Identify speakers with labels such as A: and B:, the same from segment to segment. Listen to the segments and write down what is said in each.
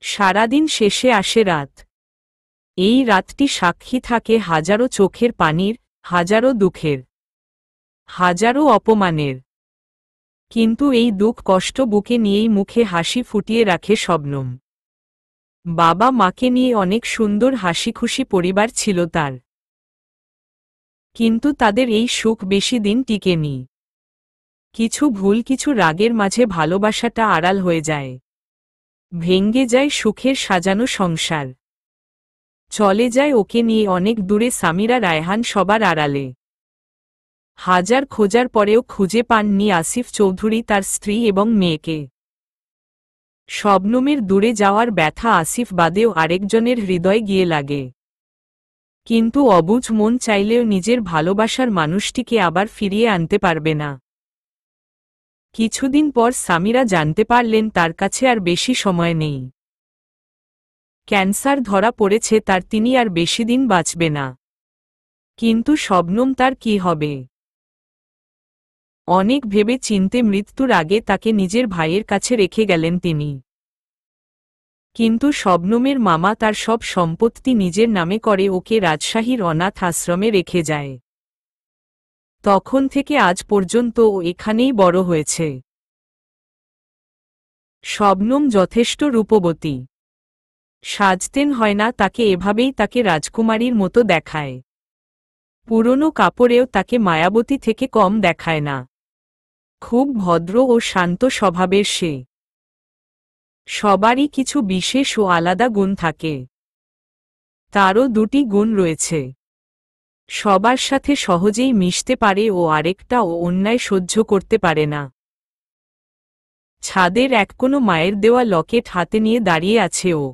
A: সারাদিন শেষে আসে রাত। এই রাতটি সাক্ষী থাকে হাজারো চোখের পানির, হাজারো দুঃখের, হাজারো অপমানের। কিন্তু এই দুঃখ কষ্ট বুকে নিয়েই মুখে হাসি ফুটিয়ে রাখে শবনম। বাবা মাকে নিয়ে অনেক সুন্দর হাসিখুশি পরিবার ছিল তার। কিন্তু তাদের এই সুখ বেশি দিন টিকেনি। কিছু ভুল কিছু রাগের মাঝে ভালোবাসাটা আড়াল হয়ে যায়। ভেঙ্গে যায় সুখের সাজানো সংসার। চলে যায় ওকে নিয়ে অনেক দূরে সামিরা রায়হান সবার আড়ালে। হাজার খোঁজার পরেও খুঁজে পাননি আসিফ চৌধুরী তার স্ত্রী এবং মেয়েকে। শবনমের দূরে যাওয়ার ব্যথা আসিফ বাদেও আরেকজনের হৃদয়ে গিয়ে লাগে। কিন্তু অবুঝ মন চাইলেও নিজের ভালোবাসার মানুষটিকে আবার ফিরিয়ে আনতে পারবে না। কিছুদিন পর সামিরা জানতে পারলেন তার কাছে আর বেশি সময় নেই। ক্যান্সার ধরা পড়েছে তার, তিনি আর বেশি দিন বাঁচবে না। কিন্তু শবনম তার কি হবে? অনেক ভেবে চিনতে মৃত্যুর আগে তাকে নিজের ভাইয়ের কাছে রেখে গেলেন তিনি। কিন্তু শবনমের মামা তার সব সম্পত্তি নিজের নামে করে ওকে রাজশাহীর অনাথ আশ্রমে রেখে যায়। তখন থেকে আজ পর্যন্ত ও এখানেই বড় হয়েছে। শবনম যথেষ্ট রূপবতী। সাজতেন হয় না তাকে, এভাবেই তাকে রাজকুমারীর মতো দেখায়। পুরনো কাপড়েও তাকে মায়াবতী থেকে কম দেখায় না। খুব ভদ্র ও শান্ত স্বভাবের সে। সবারই কিছু বিশেষ ও আলাদা গুণ থাকে। তারও দুটি গুণ রয়েছে। সবার সাথে সহজেই মিশতে পারে ও আরেকটা ও অন্যায় সহ্য করতে পারে না। ছাদের এক কোনো মায়ের দেওয়া লকেট হাতে নিয়ে দাঁড়িয়ে আছে ও।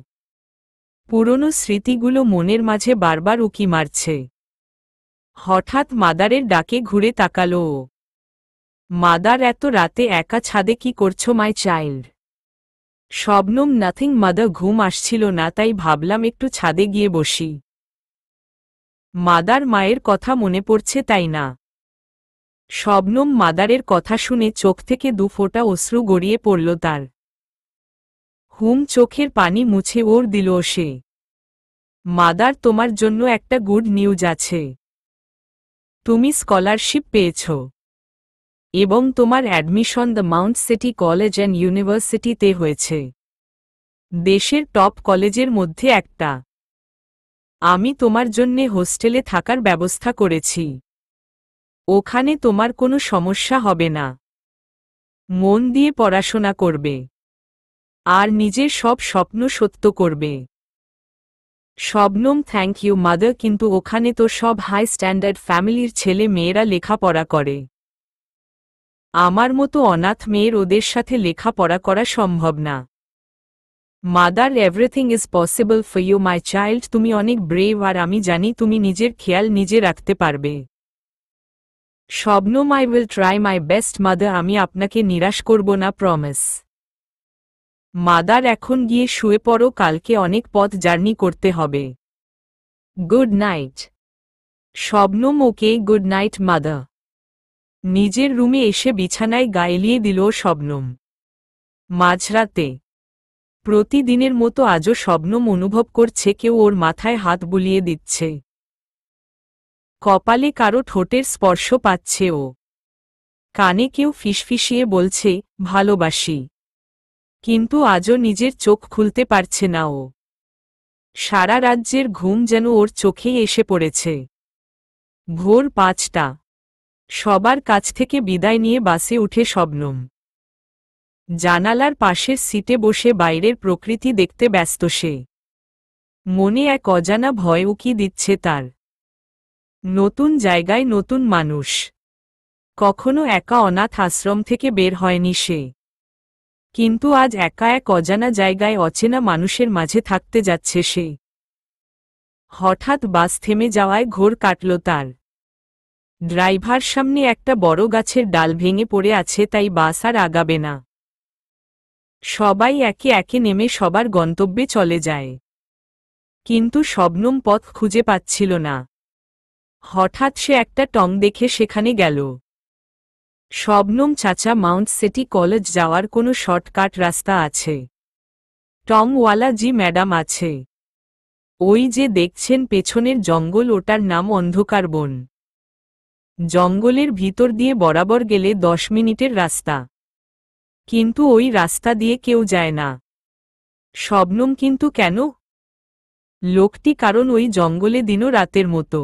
A: পুরনো স্মৃতিগুলো মনের মাঝে বারবার উকি মারছে। হঠাৎ মাদারের ডাকে ঘুরে তাকালো ও। মাদার, এত রাতে একা ছাদে কি করছো my child? Shabnam, nothing mother, ঘুম আসছিল না তাই ভাবলাম একটু ছাদে গিয়ে বসি। মাদার, মায়ের কথা মনে পড়ছে তাই না? শবনম মাদারের কথা শুনে চোখ থেকে দুফোঁটা অশ্রু গড়িয়ে পড়ল তার। চোখের পানি মুছে ওর দিল সে। মাদার, তোমার জন্য একটা গুড নিউজ আছে। তুমি স্কলারশিপ পেয়েছ এবং তোমার admission the Mount city college and ইউনিভার্সিটিতে হয়েছে। দেশের টপ কলেজের মধ্যে একটা। আমি তোমার জন্যে হোস্টেলে থাকার ব্যবস্থা করেছি। ওখানে তোমার কোনো সমস্যা হবে না। মন দিয়ে পড়াশোনা করবে আর নিজের সব স্বপ্ন সত্য করবে। শবনম, থ্যাংক ইউ মাদার, কিন্তু ওখানে তো সব হাই স্ট্যান্ডার্ড ফ্যামিলির ছেলে মেয়েরা লেখাপড়া করে। আমার মতো অনাথ মেয়ের ওদের সাথে লেখাপড়া করা সম্ভব না। Mother, everything is possible for you my child. তুমি অনেক ব্রেভ আর আমি জানি তুমি নিজের খেয়াল নিজে রাখতে পারবে। Shabnam, I will try my best mother, আমি আপনাকে নিরাশ করব না, প্রমিস। মাদার, এখন গিয়ে শুয়ে পড়ো, কালকে অনেক পথ জার্নি করতে হবে। Good night. Shabnam, okay, good night mother. নিজের রুমে এসে বিছানায় গা এলিয়ে দিল শবনম। মাঝরাতে প্রতিদিনের মতো আজও শবনম অনুভব করছে কেউ ওর মাথায় হাত বুলিয়ে দিচ্ছে। কপালে কারো ঠোঁটের স্পর্শ পাচ্ছে ও। কানে কেউ ফিসফিসিয়ে বলছে, ভালোবাসি। কিন্তু আজও নিজের চোখ খুলতে পারছে না ও। সারা রাজ্যের ঘুম যেন ওর চোখেই এসে পড়েছে। ভোর 5টা। সবার কাছ থেকে বিদায় নিয়ে বাসে উঠে শবনম জানালার পাশের সিটে বসে বাইরের প্রকৃতি দেখতে ব্যস্ত সে। মনে এক অজানা ভয় উকি দিচ্ছে তার। নতুন জায়গায় নতুন মানুষ। কখনো একা অনাথ আশ্রম থেকে বের হয়নি সে। কিন্তু আজ একা এক অজানা জায়গায় অচেনা মানুষের মাঝে থাকতে যাচ্ছে সে। হঠাৎ বাস থেমে যাওয়ায় ঘোর কাটল তার। ড্রাইভার, সামনে একটা বড় গাছের ডাল ভেঙে পড়ে আছে তাই বাস আর আগাবে না। সবাই একে একে নেমে সবার গন্তব্যে চলে যায়। কিন্তু শবনম পথ খুঁজে পাচ্ছিল না। হঠাৎ সে একটা টং দেখে সেখানে গেল। শবনম, চাচা, মাউন্ট সিটি কলেজ যাওয়ার কোনো শর্টকাট রাস্তা আছে? টংওয়ালা জি ম্যাডাম আছে। ওই যে দেখছেন পেছনের জঙ্গল, ওটার নাম অন্ধকার বন। জঙ্গলের ভিতর দিয়ে বরাবর গেলে 10 মিনিটের রাস্তা, কিন্তু ওই রাস্তা দিয়ে কেউ যায় না। শবনম কিন্তু কেন? লোকটি কারণ ওই জঙ্গলে দিনও রাতের মতো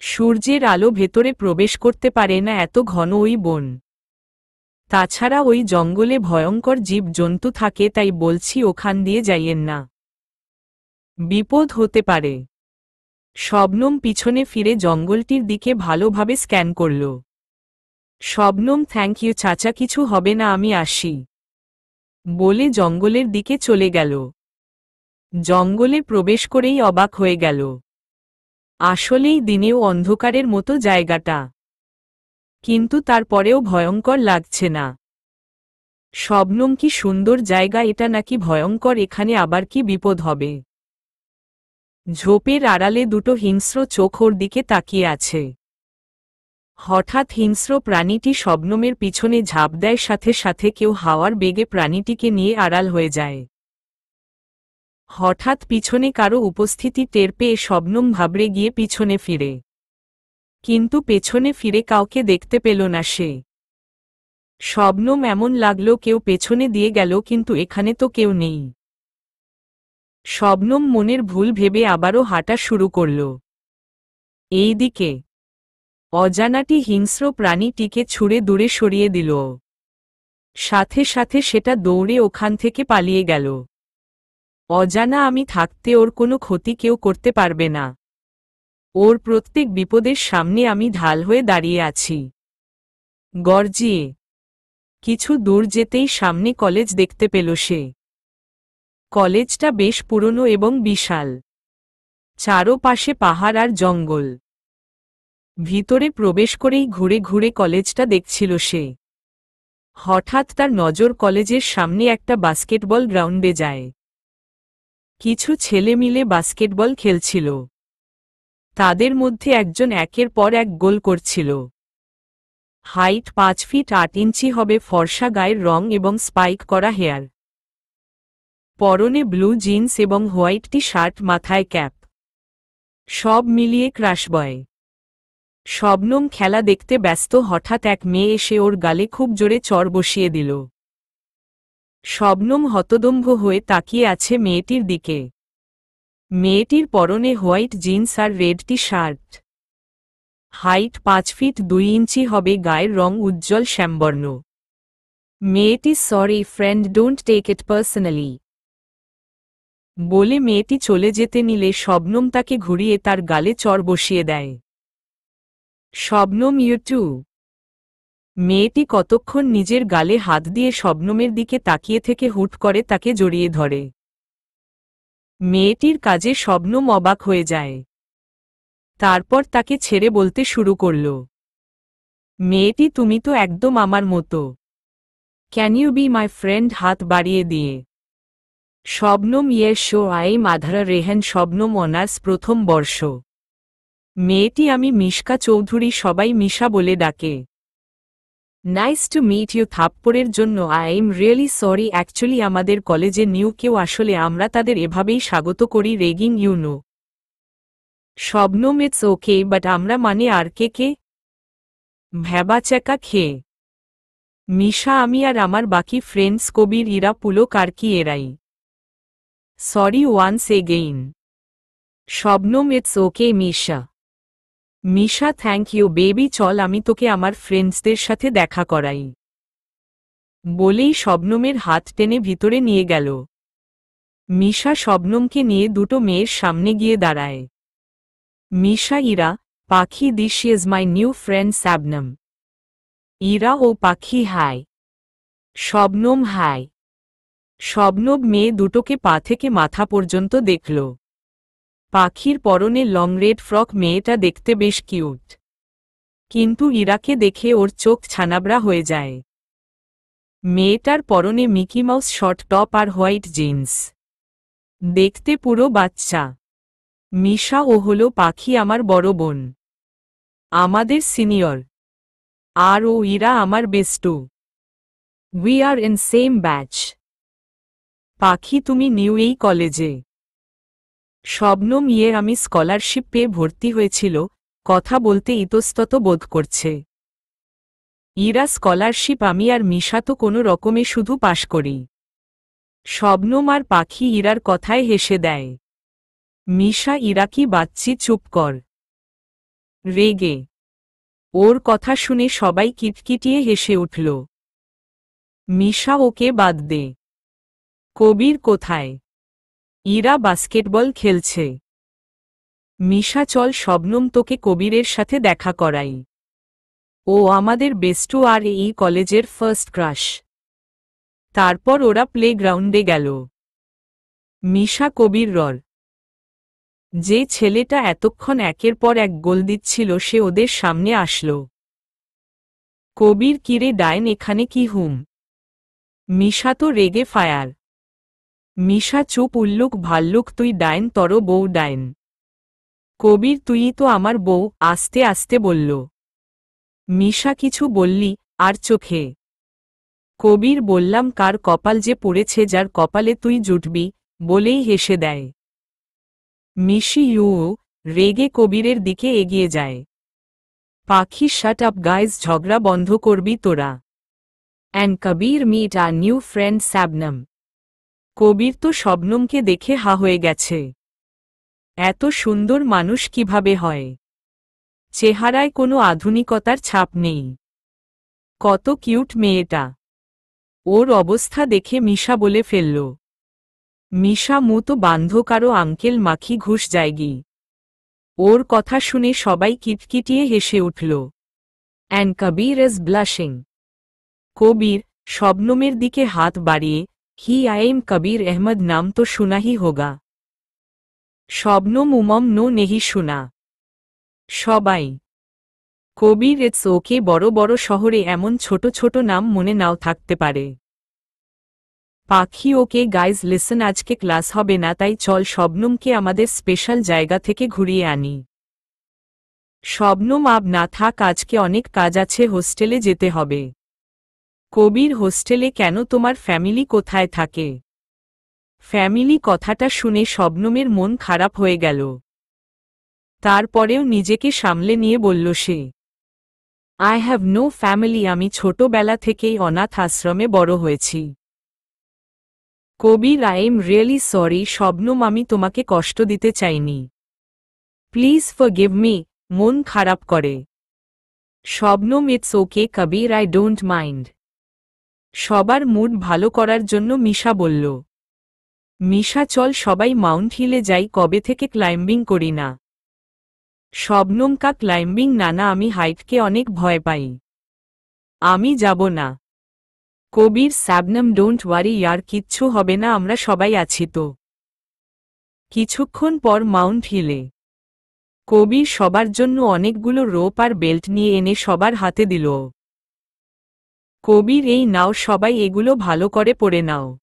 A: সূর্যের আলো ভেতরে প্রবেশ করতে পারে না, এত ঘন ওই বন। তাছাড়া ওই জঙ্গলে ভয়ঙ্কর জীব জন্তু থাকে, তাই বলছি ওখান দিয়ে যাইয়েন না, বিপদ হতে পারে। শবনম পিছনে ফিরে জঙ্গলটির দিকে ভালোভাবে স্ক্যান করল। শবনম থ্যাংক ইউ চাচা, কিছু হবে না, আমি আসি বলে জঙ্গলের দিকে চলে গেল। জঙ্গলে প্রবেশ করেই অবাক হয়ে গেল। আসলেই দিনেও অন্ধকারের মতো জায়গাটা, কিন্তু তারপরেও ভয়ঙ্কর লাগছে না। শবনম, কি সুন্দর জায়গা এটা, নাকি ভয়ঙ্কর? এখানে আবার কি বিপদ হবে? ঝোপের আড়ালে দুটো হিংস্র চোখ ওর দিকে তাকিয়ে আছে। হঠাৎ হিংস্র প্রাণীটি শবনমের পিছনে ঝাঁপ দেয়, সাথে সাথে কেউ হাওয়ার বেগে প্রাণীটিকে নিয়ে আড়াল হয়ে যায়। হঠাৎ পিছনে কারো উপস্থিতি টের পেয়ে শবনম ঘাবড়ে গিয়ে পিছনে ফিরে, কিন্তু পেছনে ফিরে কাউকে দেখতে পেল না সে। শবনম এমন লাগলো কেউ পেছনে দিয়ে গেল, কিন্তু এখানে তো কেউ নেই। শবনম মনের ভুল ভেবে আবারও হাঁটা শুরু করল। এইদিকে অজানাটি হিংস্র প্রাণীটিকে ছুঁড়ে দূরে সরিয়ে দিল, সাথে সাথে সেটা দৌড়ে ওখান থেকে পালিয়ে গেল। অজানা আমি থাকতে ওর কোনো ক্ষতি কেউ করতে পারবে না। ওর প্রত্যেক বিপদের সামনে আমি ঢাল হয়ে দাঁড়িয়ে আছি। গর্জিয়ে কিছু দূর যেতেই সামনে কলেজ দেখতে পেল সে। কলেজটা বেশ পুরনো এবং বিশাল, চারপাশে পাহাড় আর জঙ্গল। ভিতরে প্রবেশ করেই ঘুরে ঘুরে কলেজটা দেখছিল সে। হঠাৎ তার নজর কলেজের সামনে একটা বাস্কেটবল গ্রাউন্ডে যায়। কিছু ছেলে মিলে বাস্কেটবল খেলছিল। তাদের মধ্যে একজন একের পর এক গোল করছিল। হাইট 5 ফিট 8 ইঞ্চি হবে, ফর্সা গায়ের রং এবং স্পাইক করা হেয়ার, পরনে ব্লু জিন্স এবং হোয়াইট টি শার্ট, মাথায় ক্যাপ, সব মিলিয়ে ক্রাশ বয়। শবনম খেলা দেখতে ব্যস্ত, হঠাৎ এক মেয়ে এসে ওর গালে খুব জোরে চড় বসিয়ে দিল। শবনম হতদম্ভ হয়ে তাকিয়ে আছে মেয়েটির দিকে। মেয়েটির পরনে হোয়াইট জিন্স আর red T shirt, height 5 feet 2 inch হবে, গায়ের রং উজ্জ্বল শ্যামবর্ণ। মেয়েটি sorry friend, don't take it personally বলে মেয়েটি চলে যেতে নিলে শবনম তাকে ঘুরিয়ে তার গালে চড় বসিয়ে দেয়। Shabnam, you too. মেয়েটি কতক্ষণ নিজের গালে হাত দিয়ে শবনমের দিকে তাকিয়ে থেকে হুট করে তাকে জড়িয়ে ধরে। মেয়েটির কাজে শবনম অবাক হয়ে যায়। তারপর তাকে ছেড়ে বলতে শুরু করল, মেয়েটি তুমি তো একদম আমার মতো, can you be my friend, হাত বাড়িয়ে দিয়ে। Shabnam, yes sure, I am Adhara Rehan, Shabnam honours প্রথম বর্ষ। মেয়েটি, আমি মিশকা চৌধুরী, সবাই মিশা বলে ডাকে। নাইস টু মিট ইউ, থাপ্পড়ের জন্য I am really sorry, actually আমাদের কলেজে নিউ কেউ আসলে আমরা তাদের এভাবেই স্বাগত করি, ragging you know. Shabnam, it's okay, but আমরা মানে আর কে? ভ্যাবাচ্যাকা খেয়ে মিশা, আমি আর আমার বাকি ফ্রেন্ডস, কবির, ইরা, পুলক আর কি এরাই। Sorry once again. Shabnam, it's okay Misha. Misha, thank you baby, চল আমি তোকে আমার ফ্রেন্ডসদের সাথে দেখা করাই বলেই শবনমের হাত টেনে ভিতরে নিয়ে গেল। মিশা শবনমকে নিয়ে দুটো মেয়ের সামনে গিয়ে দাঁড়ায়। Misha, Ira, Pakhi, this is my new friend Shabnam. Ira ও পাখি, হাই। শবনম, হাই। শবনম মেয়ে দুটোকে পা থেকে মাথা পর্যন্ত দেখল। পাখির পরনে লং রেড ফ্রক, মেয়েটা দেখতে বেশ কিউট, কিন্তু ইরাকে দেখে ওর চোখ ছানাবড়া হয়ে যায়। মেয়েটার পরনে মিকি মাউস শর্ট টপ আর হোয়াইট জিন্স, দেখতে পুরো বাচ্চা। মিশা, ও হলো পাখি, আমার বড় বোন, আমাদের সিনিয়র, আর ও ইরা আমার বেস্টু, we are in same batch. Pakhi তুমি নিউ এই কলেজে? শবনম আমি স্কলারশিপ পেয়ে ভর্তি হয়েছিল, কথা বলতে ইতস্তত বোধ করছে। ইরা স্কলারশিপ, আমি আর মিশা তো কোনো রকমে শুধু পাশ করি। শবনম আর পাখি ইরার কথায় হেসে দেয়। মিশা ইরা কি বাচ্চি, চুপ কর। রেগে ওর কথা শুনে সবাই কিটকিটিয়ে হেসে উঠল। মিশা ওকে বাদ দে। কবির কোথায়? ইরা বাস্কেটবল খেলছে। মিশা চল শবনম তোকে কবিরের সাথে দেখা করাই। ও আমাদের বেস্টু আর এই কলেজের ফার্স্ট ক্রাশ। তারপর ওরা প্লেগ্রাউন্ডে গেল। মিশা কবির যে ছেলেটা এতক্ষণ একের পর এক গোল দিচ্ছিল সে ওদের সামনে আসল। কবির কিরে ডায়েন, এখানে কি হুম? মিশা তো রেগে ফায়ার। মিশা চুপ, উল্লুক ভাল্লুক, তুই ডায়েন, তর বউ ডায়েন। কবির তুই তো আমার বউ, আস্তে আস্তে বলল। মিশা কিছু বললি? আর চোখে? কবির বললাম কার কপাল যে পড়েছে যার কপালে তুই জুটবি, বলেই হেসে দেয়। মিশি রেগে কবিরের দিকে এগিয়ে যায়। পাখি শাট আপ গাইজ, ঝগড়া বন্ধ করবি তোরা। And Kabir meet our new friend Shabnam. Kabir তো শবনমকে দেখে হা হয়ে গেছে। এত সুন্দর মানুষ কিভাবে হয়? চেহারায় কোনো আধুনিকতার ছাপ নেই। কত কিউট মেয়েটা। ওর অবস্থা দেখে মিশা বলে ফেলল। মিশা মু তো বান্ধ কারো আঙ্কেল মাখি ঘুষ যায়গি। ওর কথা শুনে সবাই কিটকিটিয়ে হেসে উঠল। And Kabir is blushing. Kabir শবনমের দিকে হাত বাড়িয়ে, hi I am Kabir Ahmed, নাম তো শুনাহি হোগা। শবনম নো নেহি শোনা। সবাই। কবির ইটস ওকে, বড় বড় শহরে এমন ছোট ছোট নাম মনে নাও থাকতে পারে। পাখি ওকে গাইজ লিসন, আজকে ক্লাস হবে না, তাই চল শবনমকে আমাদের স্পেশাল জায়গা থেকে ঘুরিয়ে আনি। শবনম আব না থাক, আজকে অনেক কাজ আছে, হোস্টেলে যেতে হবে। কবির হোস্টেলে কেন, তোমার ফ্যামিলি কোথায় থাকে? ফ্যামিলি কথাটা শুনে শবনমের মন খারাপ হয়ে গেল। তারপরেও নিজেকে সামলে নিয়ে বলল সে, আই হ্যাভ নো ফ্যামিলি, আমি ছোটবেলা থেকেই অনাথ আশ্রমে বড় হয়েছি। Kabir I am really sorry Shabnam, আমি তোমাকে কষ্ট দিতে চাইনি। প্লিজ ফরগিভ মি, মন খারাপ করে। Shabnam it's okay Kabir, I don't mind. সবার মুড ভালো করার জন্য মিশা বলল। মিশা চল সবাই মাউন্ট হিলে যাই, কবে থেকে ক্লাইম্বিং করি না। শবনম কা ক্লাইম্বিং? নানা, আমি হাইটকে অনেক ভয় পাই। আমি যাব না। কবির শবনম ডোন্ট ওয়ারি ইয়ার, কিচ্ছু হবে না, আমরা সবাই আছি তো। কিছুক্ষণ পর মাউন্ট হিলে কবির সবার জন্য অনেকগুলো রোপ আর বেল্ট নিয়ে এনে সবার হাতে দিল। কবির এই নাও সবাই, এগুলো ভালো করে পড়ে নাও।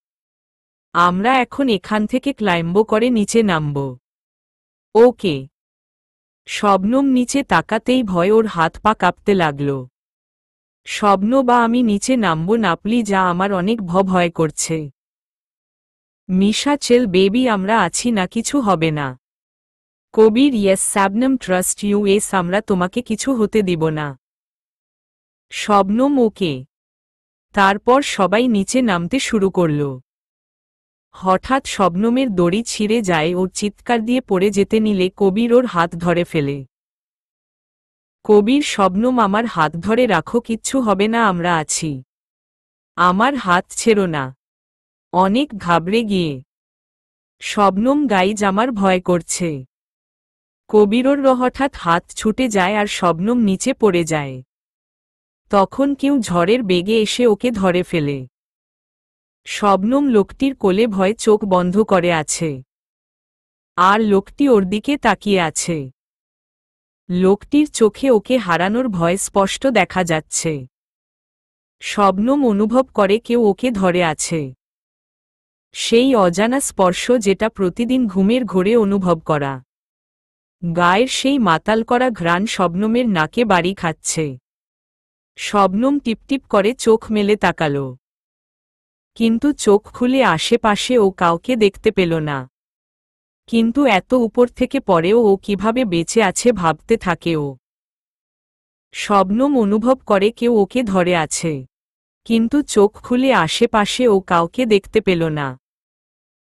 A: আমরা এখন এখান থেকে ক্লাইম্ব করে নিচে নামব। ওকে। শবনম নিচে তাকাতেই ভয় ওর হাত পা কাঁপতে লাগল। স্বপ্ন বা আমি নিচে নামব না প্লিজ, যা আমার অনেক ভয় করছে। মিশা চেল বেবি, আমরা আছি না, কিছু হবে না। Kabir yes Shabnam, trust you, এস আমরা তোমাকে কিছু হতে দিব না। শবনম ওকে। তারপর সবাই নিচে নামতে শুরু করল। হঠাৎ শবনমের দড়ি ছিঁড়ে যায়, ওর চিৎকার দিয়ে পড়ে যেতে নিলে কবির ওর হাত ধরে ফেলে। কবির শবনম আমার হাত ধরে রাখো, কিচ্ছু হবে না, আমরা আছি। আমার হাত ছেড়ো না। অনেক ঘাবড়ে গিয়ে শবনম গাইজ আমার ভয় করছে। কবিরর হঠাৎ হাত ছুটে যায় আর শবনম নিচে পড়ে যায়। তখন কেউ ঝড়ের বেগে এসে ওকে ধরে ফেলে। শবনম লোকটির কোলে ভয়ে চোখ বন্ধ করে আছে। আর লোকটি ওর দিকে তাকিয়ে আছে। লোকটির চোখে ওকে হারানোর ভয় স্পষ্ট দেখা যাচ্ছে। শবনম অনুভব করে কেউ ওকে ধরে আছে। সেই অজানা স্পর্শ যেটা প্রতিদিন ঘুমের ঘোরে অনুভব করা। গায়ের সেই মাতাল করা ঘ্রাণ শবনমের নাকে বাড়ি খাচ্ছে। শবনম টিপটিপ করে চোখ মেলে তাকালো। কিন্তু চোখ খুলে আশেপাশে ও কাউকে দেখতে পেল না। কিন্তু এত উপর থেকে পরেও ও কিভাবে বেঁচে আছে ভাবতে থাকে ও। শবনম অনুভব করে কেউ ওকে ধরে আছে, কিন্তু চোখ খুলে আশেপাশে ও কাউকে দেখতে পেল না।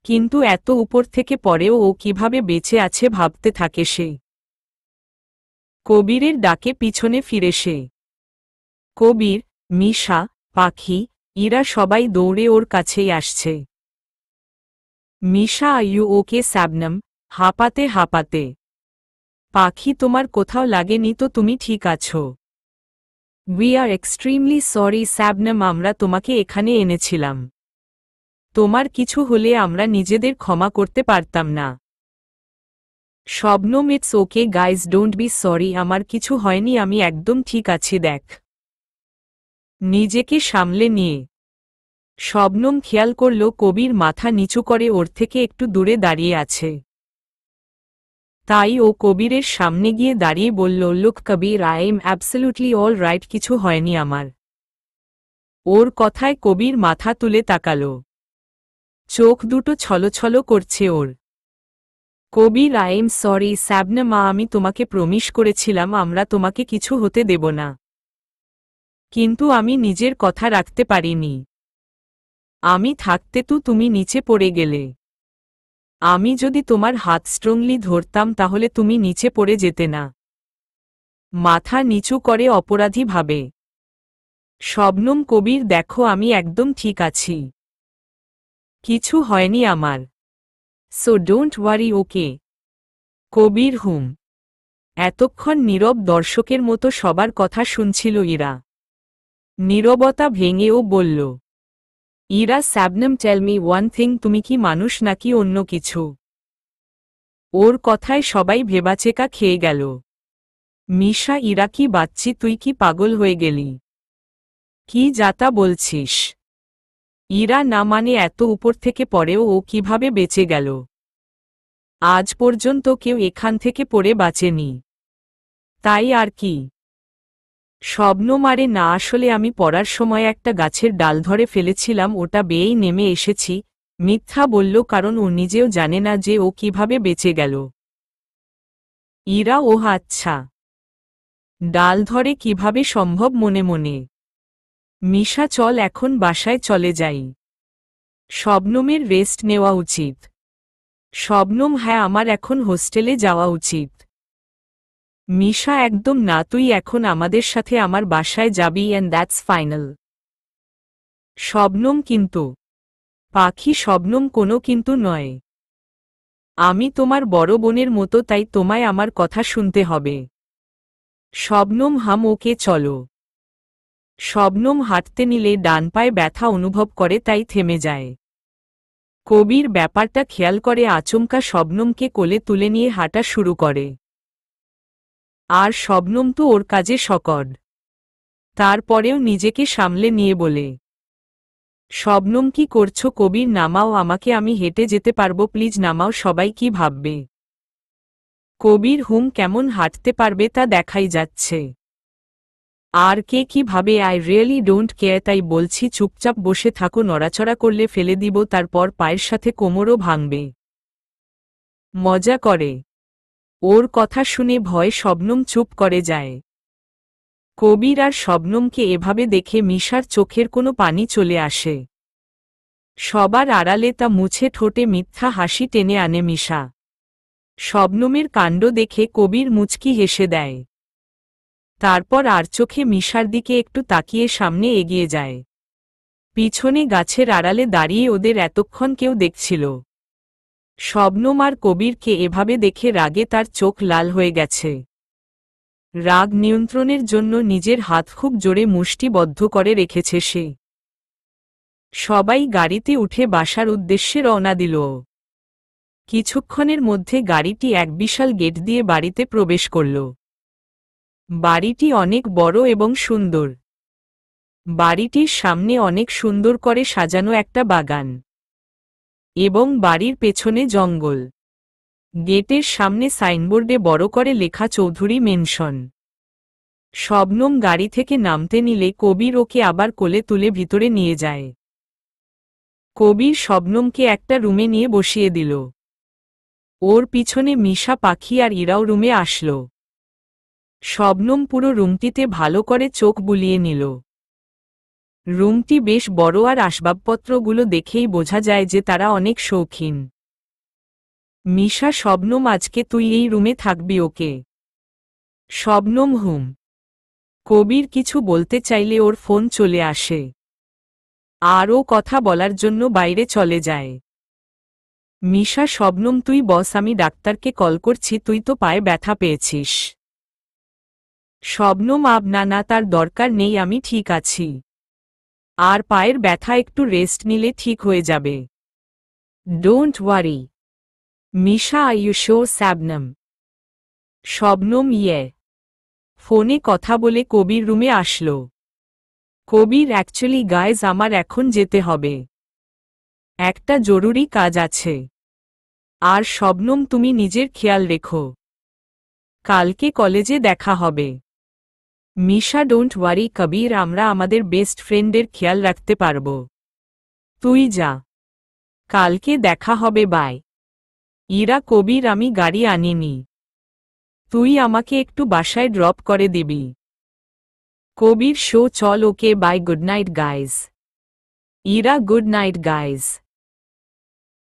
A: কিন্তু এত উপর থেকে পরেও ও কিভাবে বেঁচে আছে ভাবতে থাকে সে। কবিরের ডাকে পিছনে ফিরে সে। কবির, মিশা, পাখি, ইরা সবাই দৌড়ে ওর কাছেই আসছে। মিশা, আয়ু ওকে শবনম, হাঁপাতে হাঁপাতে। পাখি, তোমার কোথাও লাগেনি তো? তুমি ঠিক আছো? We are extremely sorry Shabnam, আমরা তোমাকে এখানে এনেছিলাম। তোমার কিছু হলে আমরা নিজেদের ক্ষমা করতে পারতাম না। Shabnam, it's okay guys, don't be sorry, আমার কিছু হয়নি, আমি একদম ঠিক আছি। দেখ, নিজেকে সামলে নিয়ে। শবনম খেয়াল করল কবির মাথা নিচু করে ওর থেকে একটু দূরে দাঁড়িয়ে আছে। তাই ও কবিরের সামনে গিয়ে দাঁড়িয়ে বলল, look Kabir, I M absolutely all right, কিছু হয়নি আমার। ওর কথায় কবির মাথা তুলে তাকাল। চোখ দুটো ছলছল করছে ওর। কবির, আই এম সরি শবনম, আমি তোমাকে প্রমিস করেছিলাম আমরা তোমাকে কিছু হতে দেব না, কিন্তু আমি নিজের কথা রাখতে পারিনি। আমি থাকতে তো তুমি নিচে পড়ে গেলে। আমি যদি তোমার হাত স্ট্রংলি ধরতাম তাহলে তুমি নিচে পড়ে যেতে না। মাথা নিচু করে অপরাধী ভাবে। শবনম, কবির দেখো, আমি একদম ঠিক আছি, কিছু হয়নি আমার, সো ডোন্ট ওয়ারি, ওকে। কবির হুম। এতক্ষণ নীরব দর্শকের মতো সবার কথা শুনছিল ইরা। নীরবতা ভেঙে ও বলল, Ira, Shabnam, tell me one thing, তুমি কি মানুষ নাকি অন্য কিছু? ওর কথায় সবাই ভেবাচেকা খেয়ে গেল। মিশা, ইরা, কি বাচ্চি, তুই কি পাগল হয়ে গেলি? কি যাতা বলছিস? ইরা, না মানে এত উপর থেকে পরেও ও কিভাবে বেঁচে গেল? আজ পর্যন্ত কেউ এখান থেকে পড়ে বাঁচেনি। তাই আর কি? শবনম, আরে না, আসলে আমি পড়ার সময় একটা গাছের ডাল ধরে ফেলেছিলাম, ওটা বেয়েই নেমে এসেছি। মিথ্যা বলল কারণ ও নিজেও জানে না যে ও কিভাবে বেঁচে গেল। ইরা, ওহ আচ্ছা, ডাল ধরে কিভাবে সম্ভব? মনে মনে। মিশা, চল এখন বাসায় চলে যাই, শবনমের রেস্ট নেওয়া উচিত। শবনম, হ্যাঁ, আমার এখন হোস্টেলে যাওয়া উচিত। মিশা, একদম না, তুই এখন আমাদের সাথে আমার বাসায় যাবি, অ্যান্ড দ্যাটস ফাইনাল। শবনম, কিন্তু। পাখি, শবনম, কোনো কিন্তু নয়। আমি তোমার বড় বোনের মতো, তাই তোমায় আমার কথা শুনতে হবে। শবনম, হাম, ওকে চলো। শবনম হাঁটতে নিলে ডান পায়ে ব্যথা অনুভব করে, তাই থেমে যায়। কবির ব্যাপারটা খেয়াল করে আচমকা শবনমকে কোলে তুলে নিয়ে হাঁটা শুরু করে। আর শবনম তো ওর কাজে শকড। তারপরেও নিজেকে সামলে নিয়ে বলে, শবনম, কি করছো? কবির, নামাও আমাকে, আমি হেঁটে যেতে পারবো, প্লিজ নামাও, সবাই কি ভাববে? কবির, হুম, কেমন হাঁটতে পারবে তা দেখাই যাচ্ছে। আর কে কি ভাবে আই রিয়েলি ডোন্ট কেয়ার, তাই বলছি চুপচাপ বসে থাকো, নড়াচড়া করলে ফেলে দিব, তারপর পায়ের সাথে কোমরও ভাঙবে। মজা করে। ওর কথা শুনে ভয়ে শবনম চুপ করে যায়। কবির আর শবনমকে এভাবে দেখে মিশার চোখের কোনো পানি চলে আসে। সবার আড়ালে তা মুছে ঠোঁটে মিথ্যা হাসি টেনে আনে মিশা। শবনমের কাণ্ড দেখে কবির মুচকি হেসে দেয়। তারপর আর চোখে মিশার দিকে একটু তাকিয়ে সামনে এগিয়ে যায়। পিছনে গাছের আড়ালে দাঁড়িয়ে ওদের এতক্ষণ কেউ দেখছিল। শবনম আর কবিরকে এভাবে দেখে রাগে তার চোখ লাল হয়ে গেছে। রাগ নিয়ন্ত্রণের জন্য নিজের হাত খুব জোরে মুষ্টিবদ্ধ করে রেখেছে সে। সবাই গাড়িতে উঠে বাসার উদ্দেশ্যে রওনা দিল। কিছুক্ষণের মধ্যে গাড়িটি এক বিশাল গেট দিয়ে বাড়িতে প্রবেশ করল। বাড়িটি অনেক বড় এবং সুন্দর। বাড়িটির সামনে অনেক সুন্দর করে সাজানো একটা বাগান এবং বাড়ির পেছনে জঙ্গল। গেটের সামনে সাইনবোর্ডে বড় করে লেখা চৌধুরী মেনশন। শবনম গাড়ি থেকে নামতে নিলে কবির ওকে আবার কোলে তুলে ভিতরে নিয়ে যায়। কবির শবনমকে একটা রুমে নিয়ে বসিয়ে দিল। ওর পিছনে মিশা পাখি আর ইরাও রুমে আসলো। শবনম পুরো রুমটিতে ভালো করে চোখ বুলিয়ে নিল। রুমটি বেশ বড় আর আসবাবপত্রগুলো দেখেই বোঝা যায় যে তারা অনেক শৌখিন। মিশা, শবনম আজকে তুই এই রুমে থাকবি ওকে? শবনম হুম। কবির কিছু বলতে চাইলে ওর ফোন চলে আসে আর ও কথা বলার জন্য বাইরে চলে যায়। মিশা, শবনম তুই বস, আমি ডাক্তারকে কল করছি, তুই তো পায়ে ব্যথা পেয়েছিস। শবনম না না, তার দরকার নেই, আমি ঠিক আছি। আর পায়ের ব্যথা একটু রেস্ট নিলে ঠিক হয়ে যাবে। Don't worry. Misha, are you sure Shabnam? Shabnam yeah. ফোনে কথা বলে কবির রুমে আসলো। কবির, অ্যাকচুয়ালি গাইজ আমার এখন যেতে হবে, একটা জরুরি কাজ আছে। আর শবনম তুমি নিজের খেয়াল রেখো, কালকে কলেজে দেখা হবে। মিশা, ডোন্ট ওয়ারি কবির, আমরা আমাদের বেস্ট ফ্রেন্ডের খেয়াল রাখতে পারব। তুই যা, কালকে দেখা হবে, বাই। ইরা, কবির আমি গাড়ি আনিনি, তুই আমাকে একটু বাসায় ড্রপ করে দিবি। কবির, শো চল, okay bye, good night guys. Ira, good night guys.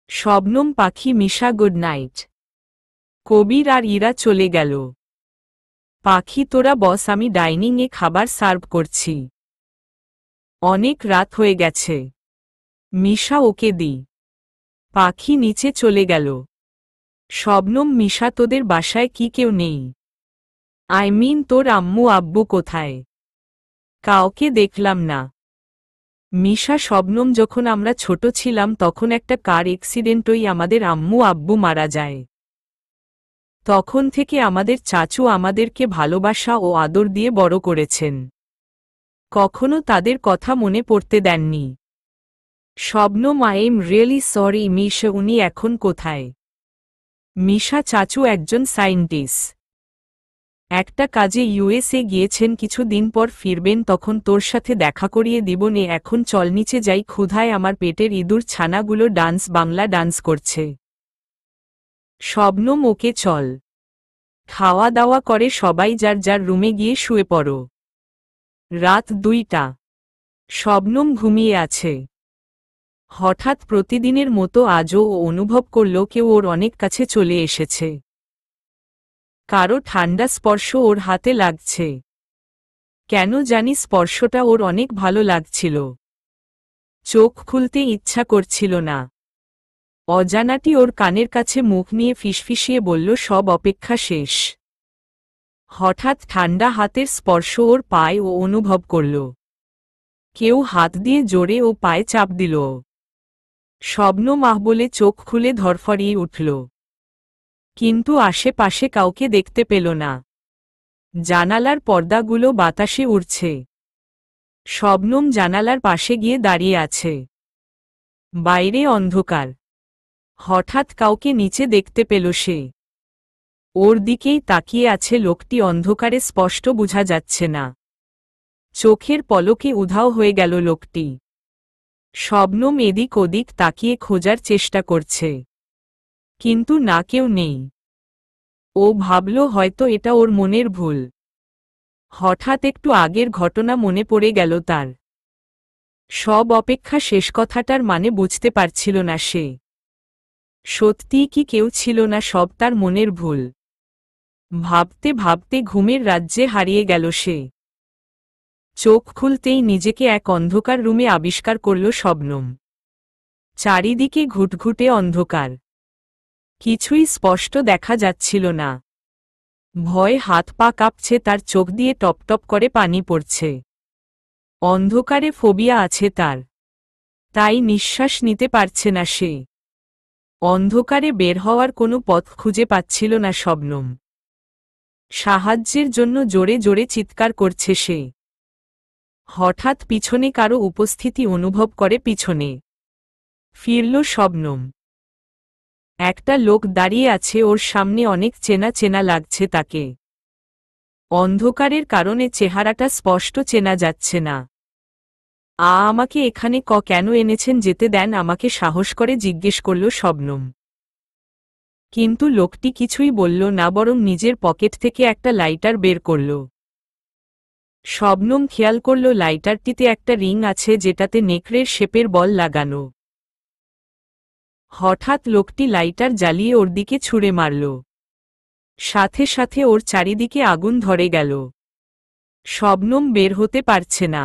A: Shabnam পাখি, মিশা, গুড নাইট। কবির আর ইরা চলে গেল। পাখি, তোরা বস, আমি ডাইনিংয়ে খাবার সার্ভ করছি, অনেক রাত হয়ে গেছে। মিশা, ওকে দি। পাখি নিচে চলে গেল। শবনম, মিশা, তোদের বাসায় কি কেউ নেই? আই মিন তোর আম্মু আব্বু কোথায়? কাউকে দেখলাম না। মিশা, শবনম, যখন আমরা ছোট ছিলাম তখন একটা কার অ্যাক্সিডেন্টই আমাদের আম্মু আব্বু মারা যায়। তখন থেকে আমাদের চাচু আমাদেরকে ভালোবাসা ও আদর দিয়ে বড় করেছেন, কখনো তাদের কথা মনে পড়তে দেননি। Shabnam, I am really sorry. Misha, উনি এখন কোথায়? মিশা, চাচু একজন সায়েন্টিস্ট, একটা কাজে ইউএসএ গিয়েছেন, কিছুদিন পর ফিরবেন, তখন তোর সাথে দেখা করিয়ে দিব নে। এখন চল নিচে যাই, ক্ষুধায় আমার পেটের ইঁদুর ছানাগুলো বাংলা ডান্স করছে। শবনম, ওকে চল। খাওয়া দাওয়া করে সবাই যার যার রুমে গিয়ে শুয়ে পড়ো। রাত 2টা। শবনম ঘুমিয়ে আছে। হঠাৎ প্রতিদিনের মতো আজও ও অনুভব করল কেউ ওর অনেক কাছে চলে এসেছে। কারো ঠান্ডা স্পর্শ ওর হাতে লাগছে। কেন জানি স্পর্শটা ওর অনেক ভালো লাগছিল। চোখ খুলতে ইচ্ছা করছিল না। অজানাটি ওর কানের কাছে মুখ নিয়ে ফিসফিসিয়ে বলল, সব অপেক্ষা শেষ। হঠাৎ ঠান্ডা হাতের স্পর্শ ওর পায়ে ও অনুভব করল। কেউ হাত দিয়ে জোরে ও পায়ে চাপ দিল। শবনম আহ বলে চোখ খুলে ধরফরিয়ে উঠল, কিন্তু আশেপাশে কাউকে দেখতে পেল না। জানালার পর্দাগুলো বাতাসে উড়ছে। শবনম জানালার পাশে গিয়ে দাঁড়িয়ে আছে। বাইরে অন্ধকার। হঠাৎ কাউকে নিচে দেখতে পেল সে। ওর দিকেই তাকিয়ে আছে লোকটি, অন্ধকারে স্পষ্ট বোঝা যাচ্ছে না। চোখের পলকে উধাও হয়ে গেল লোকটি। শবনম এদিক ওদিক তাকিয়ে খোঁজার চেষ্টা করছে, কিন্তু না, কেউ নেই। ও ভাবল হয়তো এটা ওর মনের ভুল। হঠাৎ একটু আগের ঘটনা মনে পড়ে গেল তার। সব অপেক্ষা শেষ কথাটার মানে বুঝতে পারছিল না সে। সত্যিই কি কেউ ছিল না সব তার মনের ভুল? ভাবতে ভাবতে ঘুমের রাজ্যে হারিয়ে গেল সে। চোখ খুলতেই নিজেকে এক অন্ধকার রুমে আবিষ্কার করল শবনম। চারিদিকে ঘুটঘুটে অন্ধকার, কিছুই স্পষ্ট দেখা যাচ্ছিল না। ভয়ে হাত পা কাঁপছে, তার চোখ দিয়ে টপটপ করে পানি পড়ছে। অন্ধকারে ফোবিয়া আছে তার, তাই নিঃশ্বাস নিতে পারছে না সে। অন্ধকারে বের হওয়ার কোনো পথ খুঁজে পাচ্ছিল না শবনম। সাহায্যের জন্য জোরে জোরে চিৎকার করছে সে। হঠাৎ পিছনে কারো উপস্থিতি অনুভব করে পিছনে ফিরল শবনম। একটা লোক দাঁড়িয়ে আছে ওর সামনে, অনেক চেনা চেনা লাগছে তাকে। অন্ধকারের কারণে চেহারাটা স্পষ্ট চেনা যাচ্ছে না। আমাকে এখানে কেন এনেছেন, যেতে দেন আমাকে, সাহস করে জিজ্ঞেস করল শবনম। কিন্তু লোকটি কিছুই বলল না, বরং নিজের পকেট থেকে একটা লাইটার বের করল। শবনম খেয়াল করল লাইটারটিতে একটা রিং আছে, যেটাতে নেকড়ের শেপের বল লাগানো। হঠাৎ লোকটি লাইটার জ্বালিয়ে ওর দিকে ছুঁড়ে মারল। সাথে সাথে ওর চারিদিকে আগুন ধরে গেল। শবনম বের হতে পারছে না।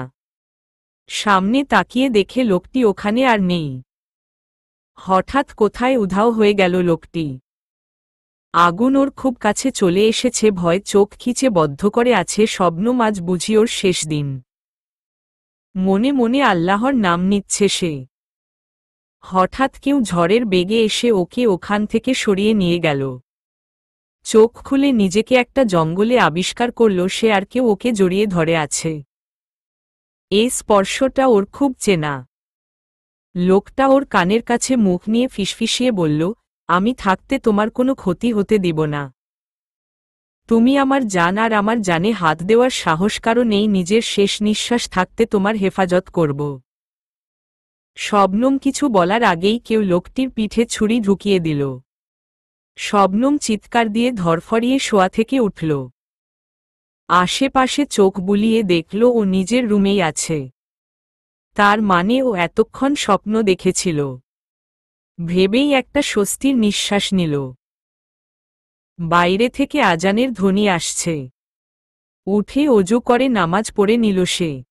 A: সামনে তাকিয়ে দেখে লোকটি ওখানে আর নেই। হঠাৎ কোথায় উধাও হয়ে গেল লোকটি। আগুন ওর খুব কাছে চলে এসেছে, ভয় চোখ খিচে বদ্ধ করে আছে শবনম। আজ বুঝি ওর শেষ দিন। মনে মনে আল্লাহর নাম নিচ্ছে সে। হঠাৎ কেউ ঝড়ের বেগে এসে ওকে ওখান থেকে সরিয়ে নিয়ে গেল। চোখ খুলে নিজেকে একটা জঙ্গলে আবিষ্কার করল সে, আর কেউ ওকে জড়িয়ে ধরে আছে। এই স্পর্শটা ওর খুব চেনা। লোকটা ওর কানের কাছে মুখ নিয়ে ফিসফিসিয়ে বলল, আমি থাকতে তোমার কোনো ক্ষতি হতে দিব না। তুমি আমার জান, আর আমার জানে হাত দেওয়ার সাহস কারো নেই। নিজের শেষ নিঃশ্বাস থাকতে তোমার হেফাজত করব। শবনম কিছু বলার আগেই কেউ লোকটির পিঠে ছুরি ঢুকিয়ে দিল। শবনম চিৎকার দিয়ে ধরফরিয়ে শোয়া থেকে উঠল। আশেপাশে চোখ বুলিয়ে দেখল ও নিজের রুমেই আছে। তার মানে ও এতক্ষণ স্বপ্ন দেখেছিল। ভেবেই একটা স্বস্তির নিঃশ্বাস নিল। বাইরে থেকে আজানের ধ্বনি আসছে। উঠে অজু করে নামাজ পড়ে নিল সে।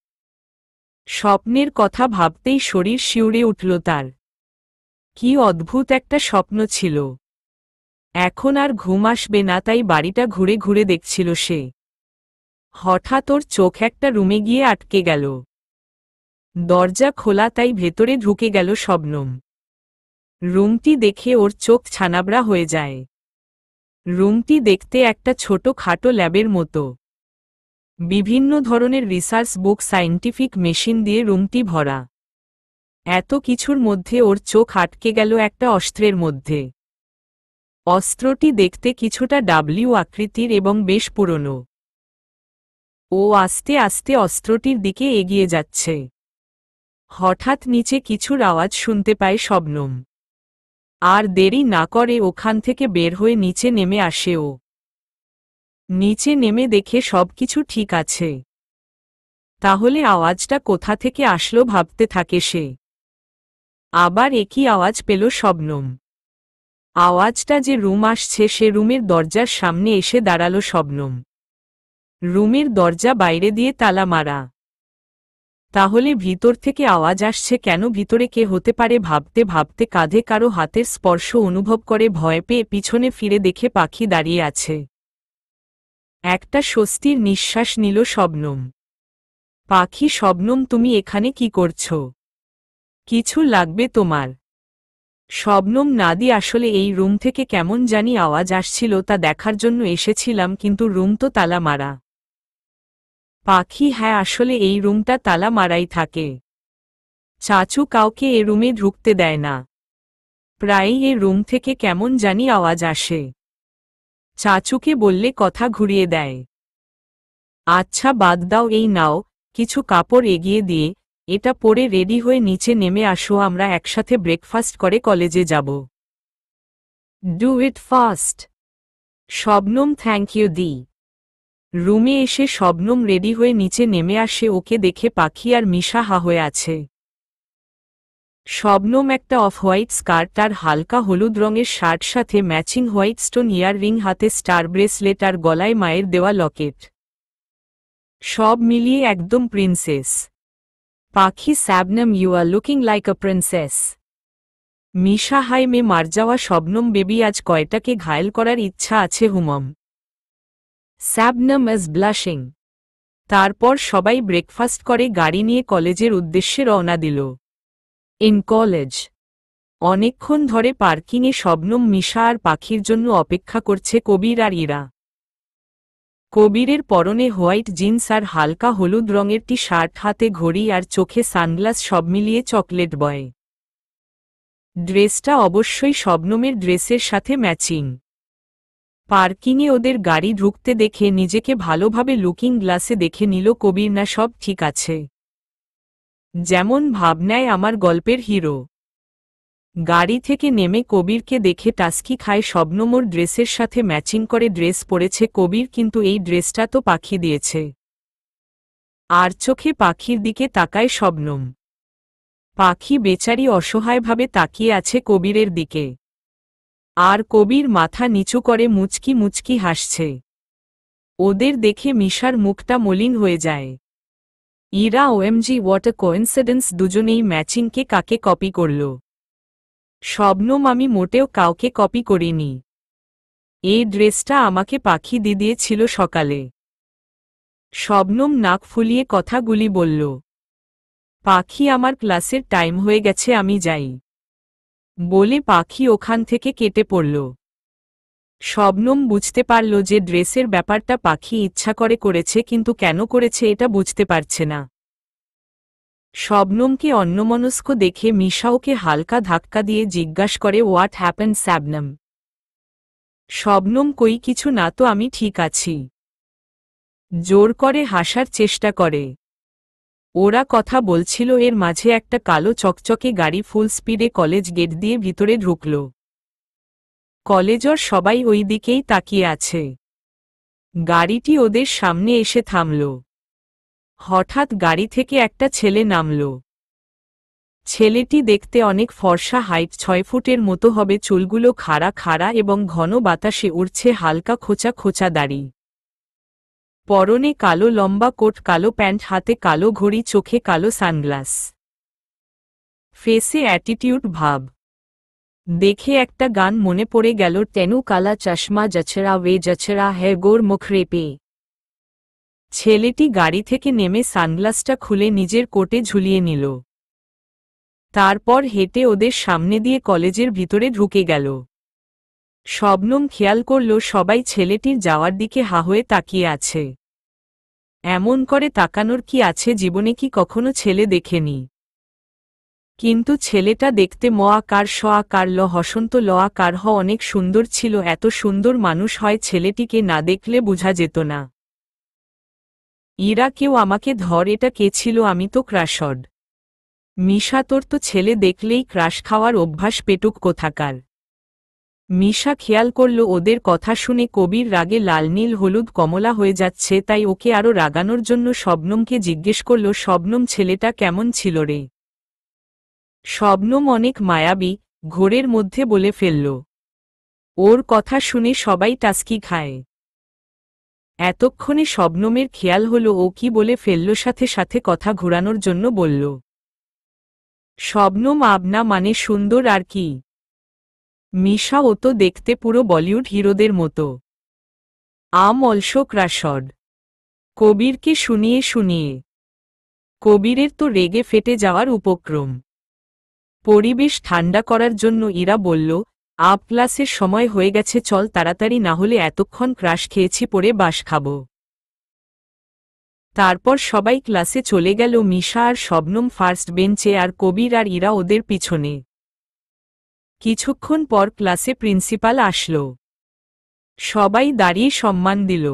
A: স্বপ্নের কথা ভাবতেই শরীর শিউরে উঠল তার। কি অদ্ভুত একটা স্বপ্ন ছিল। এখন আর ঘুম আসবে না, তাই বাড়িটা ঘুরে ঘুরে দেখছিল সে। হঠাৎ ওর চোখ একটা রুমে গিয়ে আটকে গেল। দরজা খোলা, তাই ভেতরে ঢুকে গেল শবনম। রুমটি দেখে ওর চোখ ছানাবড়া হয়ে যায়। রুমটি দেখতে একটা ছোট খাটো ল্যাবের মতো। বিভিন্ন ধরনের রিসার্চ বুক, সায়েন্টিফিক মেশিন দিয়ে রুমটি ভরা। এত কিছুর মধ্যে ওর চোখ আটকে গেল একটা অস্ত্রের মধ্যে। অস্ত্রটি দেখতে কিছুটা ডাব্লিউ আকৃতির এবং বেশ পুরনো। ও আস্তে আস্তে অস্ত্রটির দিকে এগিয়ে যাচ্ছে। হঠাৎ নিচে কিছুর আওয়াজ শুনতে পায় শবনম। আর দেরি না করে ওখান থেকে বের হয়ে নিচে নেমে আসে ও। নিচে নেমে দেখে সবকিছু ঠিক আছে। তাহলে আওয়াজটা কোথা থেকে আসলো ভাবতে থাকে সে। আবার একই আওয়াজ পেল শবনম। আওয়াজটা যে রুম আসছে, সে রুমের দরজার সামনে এসে দাঁড়ালো শবনম। রুমের দরজা বাইরে দিয়ে তালা মারা। তাহলে ভিতর থেকে আওয়াজ আসছে কেন? ভিতরে কে হতে পারে ভাবতে ভাবতে কাঁধে কারো হাতের স্পর্শ অনুভব করে ভয় পেয়ে পিছনে ফিরে দেখে পাখি দাঁড়িয়ে আছে। একটা স্বস্তির নিঃশ্বাস নিল শবনম। পাখি, শবনম তুমি এখানে কি করছো? কিছু লাগবে তোমার? শবনম নাদি, আসলে এই রুম থেকে কেমন জানি আওয়াজ আসছিল, তা দেখার জন্য এসেছিলাম, কিন্তু রুম তো তালা মারা। পাখি, হ্যাঁ আসলে এই রুমটা তালা মারাই থাকে। চাচু কাউকে এ রুমে ঢুকতে দেয় না। প্রায়ই এ রুম থেকে কেমন জানি আওয়াজ আসে। চাচুকে বললে কথা ঘুরিয়ে দেয়। আচ্ছা বাদ দাও, এই নাও কিছু কাপড় এগিয়ে দিয়ে এটা পরে রেডি হয়ে নিচে নেমে আসো, আমরা একসাথে ব্রেকফাস্ট করে কলেজে যাব। Do it fast. Shabnam, thank you দি। রুমে এসে শবনম রেডি হয়ে নিচে নেমে আসে। ওকে দেখে পাখি আর মিশা হা হয়ে আছে। শবনম একটা অফ হোয়াইট স্কার্ট আর হালকা হলুদ রঙের শার্ট, সাথে ম্যাচিং হোয়াইট স্টোন ইয়াররিং, হাতে স্টার ব্রেসলেট আর গলায় মায়ের দেওয়া লকেট। সব মিলিয়ে একদম princess. Pakhi, Shabnam you are looking like a princess. Misha, হাই মে মার যাওয়া শবনম বেবি, আজ কয়টাকে ঘায়েল করার ইচ্ছা আছে হুমম। Shabnam is blushing. তারপর সবাই ব্রেকফাস্ট করে গাড়ি নিয়ে কলেজের উদ্দেশ্যে রওনা দিল। In college. অনেকক্ষণ ধরে পার্কিংয়ে শবনম, মিশা আর পাখির জন্য অপেক্ষা করছে কবির আর ইরা। কবিরের পরনে হোয়াইট জিন্স আর হালকা হলুদ রঙের টি শার্ট, হাতে ঘড়ি আর চোখে সানগ্লাস, সব মিলিয়ে চকলেট বয়। ড্রেসটা অবশ্যই শবনমের ড্রেসের সাথে ম্যাচিং। পার্কিংয়ে ওদের গাড়ি ঢুকতে দেখে নিজেকে ভালোভাবে লুকিং গ্লাসে দেখে নিল কবির, না সব ঠিক আছে। যেমন ভাবনায় আমার গল্পের হিরো। গাড়ি থেকে নেমে কবিরকে দেখে টাস্কি খায়। শবনম ওর ড্রেসের সাথে ম্যাচিং করে ড্রেস পরেছে কবির, কিন্তু এই ড্রেসটা তো পাখি দিয়েছে। আর চোখে পাখির দিকে তাকায় শবনম। পাখি বেচারি অসহায়ভাবে তাকিয়ে আছে কবিরের দিকে। আর কবির মাথা নিচু করে মুচকি মুচকি হাসছে। ওদের দেখে মিশার মুখটা মলিন হয়ে যায়। Ira OMG what a coincidence, দুজনেই ম্যাচিংকে কাকে কপি করল। শবনম আমি মোটেও কাউকে কপি করিনি। এই ড্রেসটা আমাকে পাখি দিয়েছিল সকালে। শবনম নাক ফুলিয়ে কথাগুলি বলল। পাখি আমার ক্লাসের টাইম হয়ে গেছে, আমি যাই বলে পাখি ওখান থেকে কেটে পড়ল। শবনম বুঝতে পারল যে ড্রেসের ব্যাপারটা পাখি ইচ্ছা করে করেছে, কিন্তু কেন করেছে এটা বুঝতে পারছে না। শবনমকে অন্যমনস্ক দেখে মিশা ওকে হালকা ধাক্কা দিয়ে জিজ্ঞাসা করে হোয়াট হ্যাপেন্ড শবনম। শবনম কই কিছু না তো, আমি ঠিক আছি। জোর করে হাসার চেষ্টা করে। ওরা কথা বলছিল, এর মাঝে একটা কালো চকচকে গাড়ি ফুল স্পিডে কলেজ গেট দিয়ে ভিতরে ঢুকল। কলেজর সবাই ওই দিকেই তাকিয়ে আছে। গাড়িটি ওদের সামনে এসে থামল। হঠাৎ গাড়ি থেকে একটা ছেলে নামল। ছেলেটি দেখতে অনেক ফর্সা, হাইট 6 ফুটের মতো হবে, চুলগুলো খাড়া খাড়া এবং ঘন বাতাসে উড়ছে, হালকা খোঁচা খোঁচা দাড়ি। পরনে কালো লম্বা কোট, কালো প্যান্ট, হাতে কালো ঘড়ি, চোখে কালো সানগ্লাস, ফেসে অ্যাটিটিউড ভাব। দেখে একটা গান মনে পড়ে গেল, তেনু কালা চশমা জছরা ওয়ে জছরা হ্যায় গোর মুখরে পে। ছেলেটি গাড়ি থেকে নেমে সানগ্লাসটা খুলে নিজের কোটে ঝুলিয়ে নিল। তারপর হেঁটে ওদের সামনে দিয়ে কলেজের ভিতরে ঢুকে গেল। শবনম খেয়াল করল সবাই ছেলেটির যাওয়ার দিকে হা হয়ে তাকিয়ে আছে। এমন করে তাকানোর কি আছে, জীবনে কি কখনো ছেলে দেখেনি। কিন্তু ছেলেটা দেখতে ম আকার স আকার ল হসন্ত ল আকার হ অনেক সুন্দর ছিল। এত সুন্দর মানুষ হয় ছেলেটিকে না দেখলে বোঝা যেত না। ইরা, কেউ আমাকে ধর, এটা কে ছিল? আমি তো ক্রাশড। মিশা, তোর তো ছেলে দেখলেই ক্রাশ খাওয়ার অভ্যাস, পেটুক কোথাকার। মিশা খেয়াল করল ওদের কথা শুনে কবির রাগে লাল নীল হলুদ কমলা হয়ে যাচ্ছে, তাই ওকে আরও রাগানোর জন্য শবনমকে জিজ্ঞেস করল, শবনম ছেলেটা কেমন ছিল রে? শবনম অনেক মায়াবী, ঘোরের মধ্যে বলে ফেলল। ওর কথা শুনে সবাই টাস্কি খায়। এতক্ষণে শবনমের খেয়াল হল ও কি বলে ফেলল, সাথে সাথে কথা ঘোরানোর জন্য বলল, শবনম আবনা মানে সুন্দর আর কি। মিশা, ও তো দেখতে পুরো বলিউড হিরোদের মতো। আম অলসো ক্রাশড। কবিরকে শুনিয়ে শুনিয়ে। কবিরের তো রেগে ফেটে যাওয়ার উপক্রম। পরিবেশ ঠান্ডা করার জন্য ইরা বলল, আপ ক্লাসের সময় হয়ে গেছে, চল তাড়াতাড়ি, না হলে এতক্ষণ ক্রাশ খেয়েছি, পরে বাস খাব। তারপর সবাই ক্লাসে চলে গেল। মিশা আর শবনম ফার্স্ট বেঞ্চে, আর কবির আর ইরা ওদের পিছনে। কিছুক্ষণ পর ক্লাসে প্রিন্সিপাল আসল। সবাই দাঁড়িয়ে সম্মান দিল।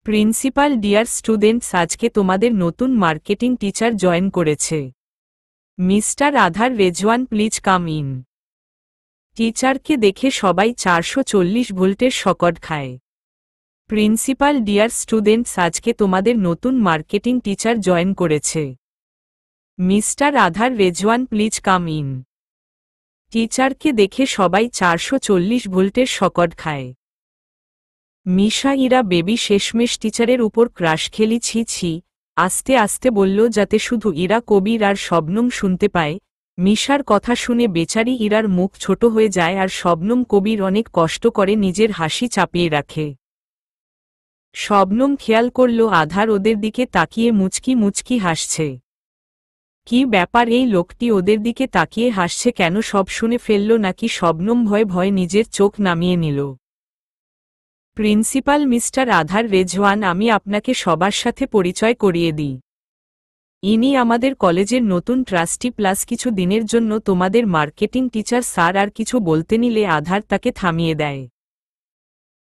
A: প্রিন্সিপাল, ডিয়ার স্টুডেন্টস, আজকে তোমাদের নতুন মার্কেটিং টিচার জয়েন করেছে, mister Adhar Rezwan, please come in. টিচারকে দেখে সবাই 440 ভোল্টের শকট খায়। প্রিন্সিপাল, ডিয়ার স্টুডেন্টস, আজকে তোমাদের নতুন মার্কেটিং টিচার জয়েন করেছে, mister Adhar Rezwan, please come in. টিচারকে দেখে সবাই 440 ভোল্টের শকট খায়। মিশা, ইরা বেবি শেষমেশ টিচারের উপর ক্রাশ খেলি, ছি ছি। আস্তে আস্তে বলল, যাতে শুধু ইরা, কবির আর শবনম শুনতে পায়। মিশার কথা শুনে বেচারি ইরার মুখ ছোট হয়ে যায়, আর শবনম, কবির অনেক কষ্ট করে নিজের হাসি চাপিয়ে রাখে। শবনম খেয়াল করল আধার ওদের দিকে তাকিয়ে মুচকি মুচকি হাসছে। কি ব্যাপার, এই লোকটি ওদের দিকে তাকিয়ে হাসছে কেন? সব শুনে ফেলল নাকি? শবনম ভয়ে ভয়ে নিজের চোখ নামিয়ে নিল। প্রিন্সিপাল, মিস্টার আধার রেজওয়ান, আমি আপনাকে সবার সাথে পরিচয় করিয়ে দিই। ইনি আমাদের কলেজের নতুন ট্রাস্টি, প্লাস কিছু দিনের জন্য তোমাদের মার্কেটিং টিচার। স্যার আর কিছু বলতে নিলে আধার তাকে থামিয়ে দেয়।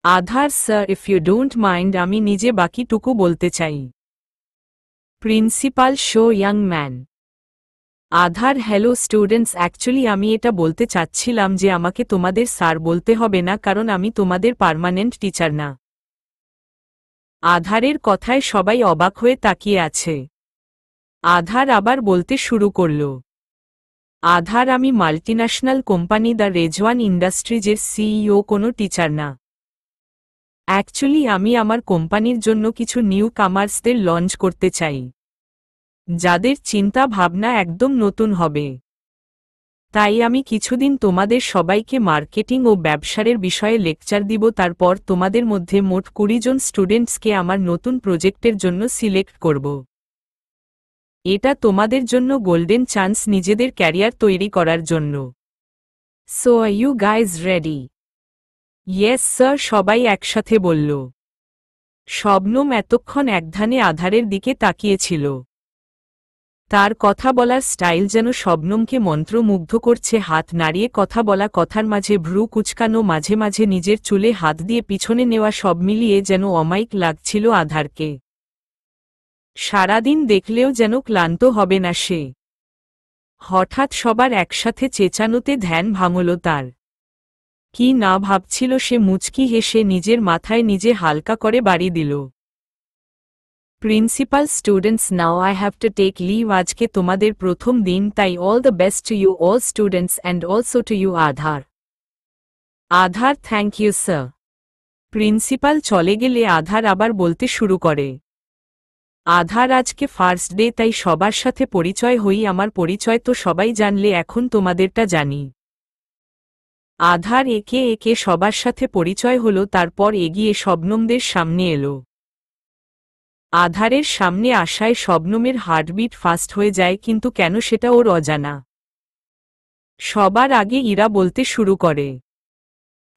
A: Adhar, sir, if you don't mind, আমি নিজে বাকিটুকু বলতে চাই। Principal sure young man. Adhar hello students, actually আমি এটা বলতে চাচ্ছিলাম যে আমাকে তোমাদের স্যার বলতে হবে না, কারণ আমি তোমাদের পার্মানেন্ট টিচার না। আধারের কথায় সবাই অবাক হয়ে তাকিয়ে আছে। আধার আবার বলতে শুরু করল, আধার, আমি মাল্টিন্যাশনাল কোম্পানি দ্য রেজওয়ান ইন্ডাস্ট্রিজের সিইও, কোনো টিচার না। অ্যাকচুয়ালি আমি আমার কোম্পানির জন্য কিছু নিউ কামার্সদের লঞ্চ করতে চাই, যাদের চিন্তা ভাবনা একদম নতুন হবে। তাই আমি কিছুদিন তোমাদের সবাইকে মার্কেটিং ও ব্যবসার বিষয়ে লেকচার দিব, তারপর তোমাদের মধ্যে মোট 20 জন স্টুডেন্টসকে আমার নতুন প্রজেক্টের জন্য সিলেক্ট করব। এটা তোমাদের জন্য গোল্ডেন চান্স নিজেদের ক্যারিয়ার তৈরি করার জন্য। So are you guys ready? Yes sir, সবাই একসাথে বলল। শবনম এতক্ষণ একধানে আধারের দিকে তাকিয়েছিল। তার কথা বলার স্টাইল যেন শবনমকে মন্ত্রমুগ্ধ করছে। হাত নাড়িয়ে কথা বলা, কথার মাঝে ভ্রু কুচকানো, মাঝে মাঝে নিজের চুলে হাত দিয়ে পিছনে নেওয়া, সব মিলিয়ে যেন অমায়িক লাগছিল আধারকে। সারাদিন দেখলেও যেন ক্লান্ত হবে না সে। হঠাৎ সবার একসাথে চেঁচানোতে ধ্যান ভাঙল তার। কি না ভাবছিল সে, মুচকি হেসে নিজের মাথায় নিজে হালকা করে বাড়ি দিল। Principal students, now I have to take leave. আজকে তোমাদের প্রথম দিন, তাই all the best to you all students and also to you Adhar. Adhar, thank you sir. Principal চলে গেলে আধার আবার বলতে শুরু করে, আধার, আজকে ফার্স্ট ডে, তাই সবার সাথে পরিচয় হই। আমার পরিচয় তো সবাই জানলে, এখন তোমাদেরটা জানি। আধার একে একে সবার সাথে পরিচয় হলো, তারপর এগিয়ে শবনমদের সামনে এলো। আধারের সামনে আসায় শবনমের হার্টবিট ফাস্ট হয়ে যায়, কিন্তু কেন সেটা ওর অজানা। সবার আগে ইরা বলতে শুরু করে,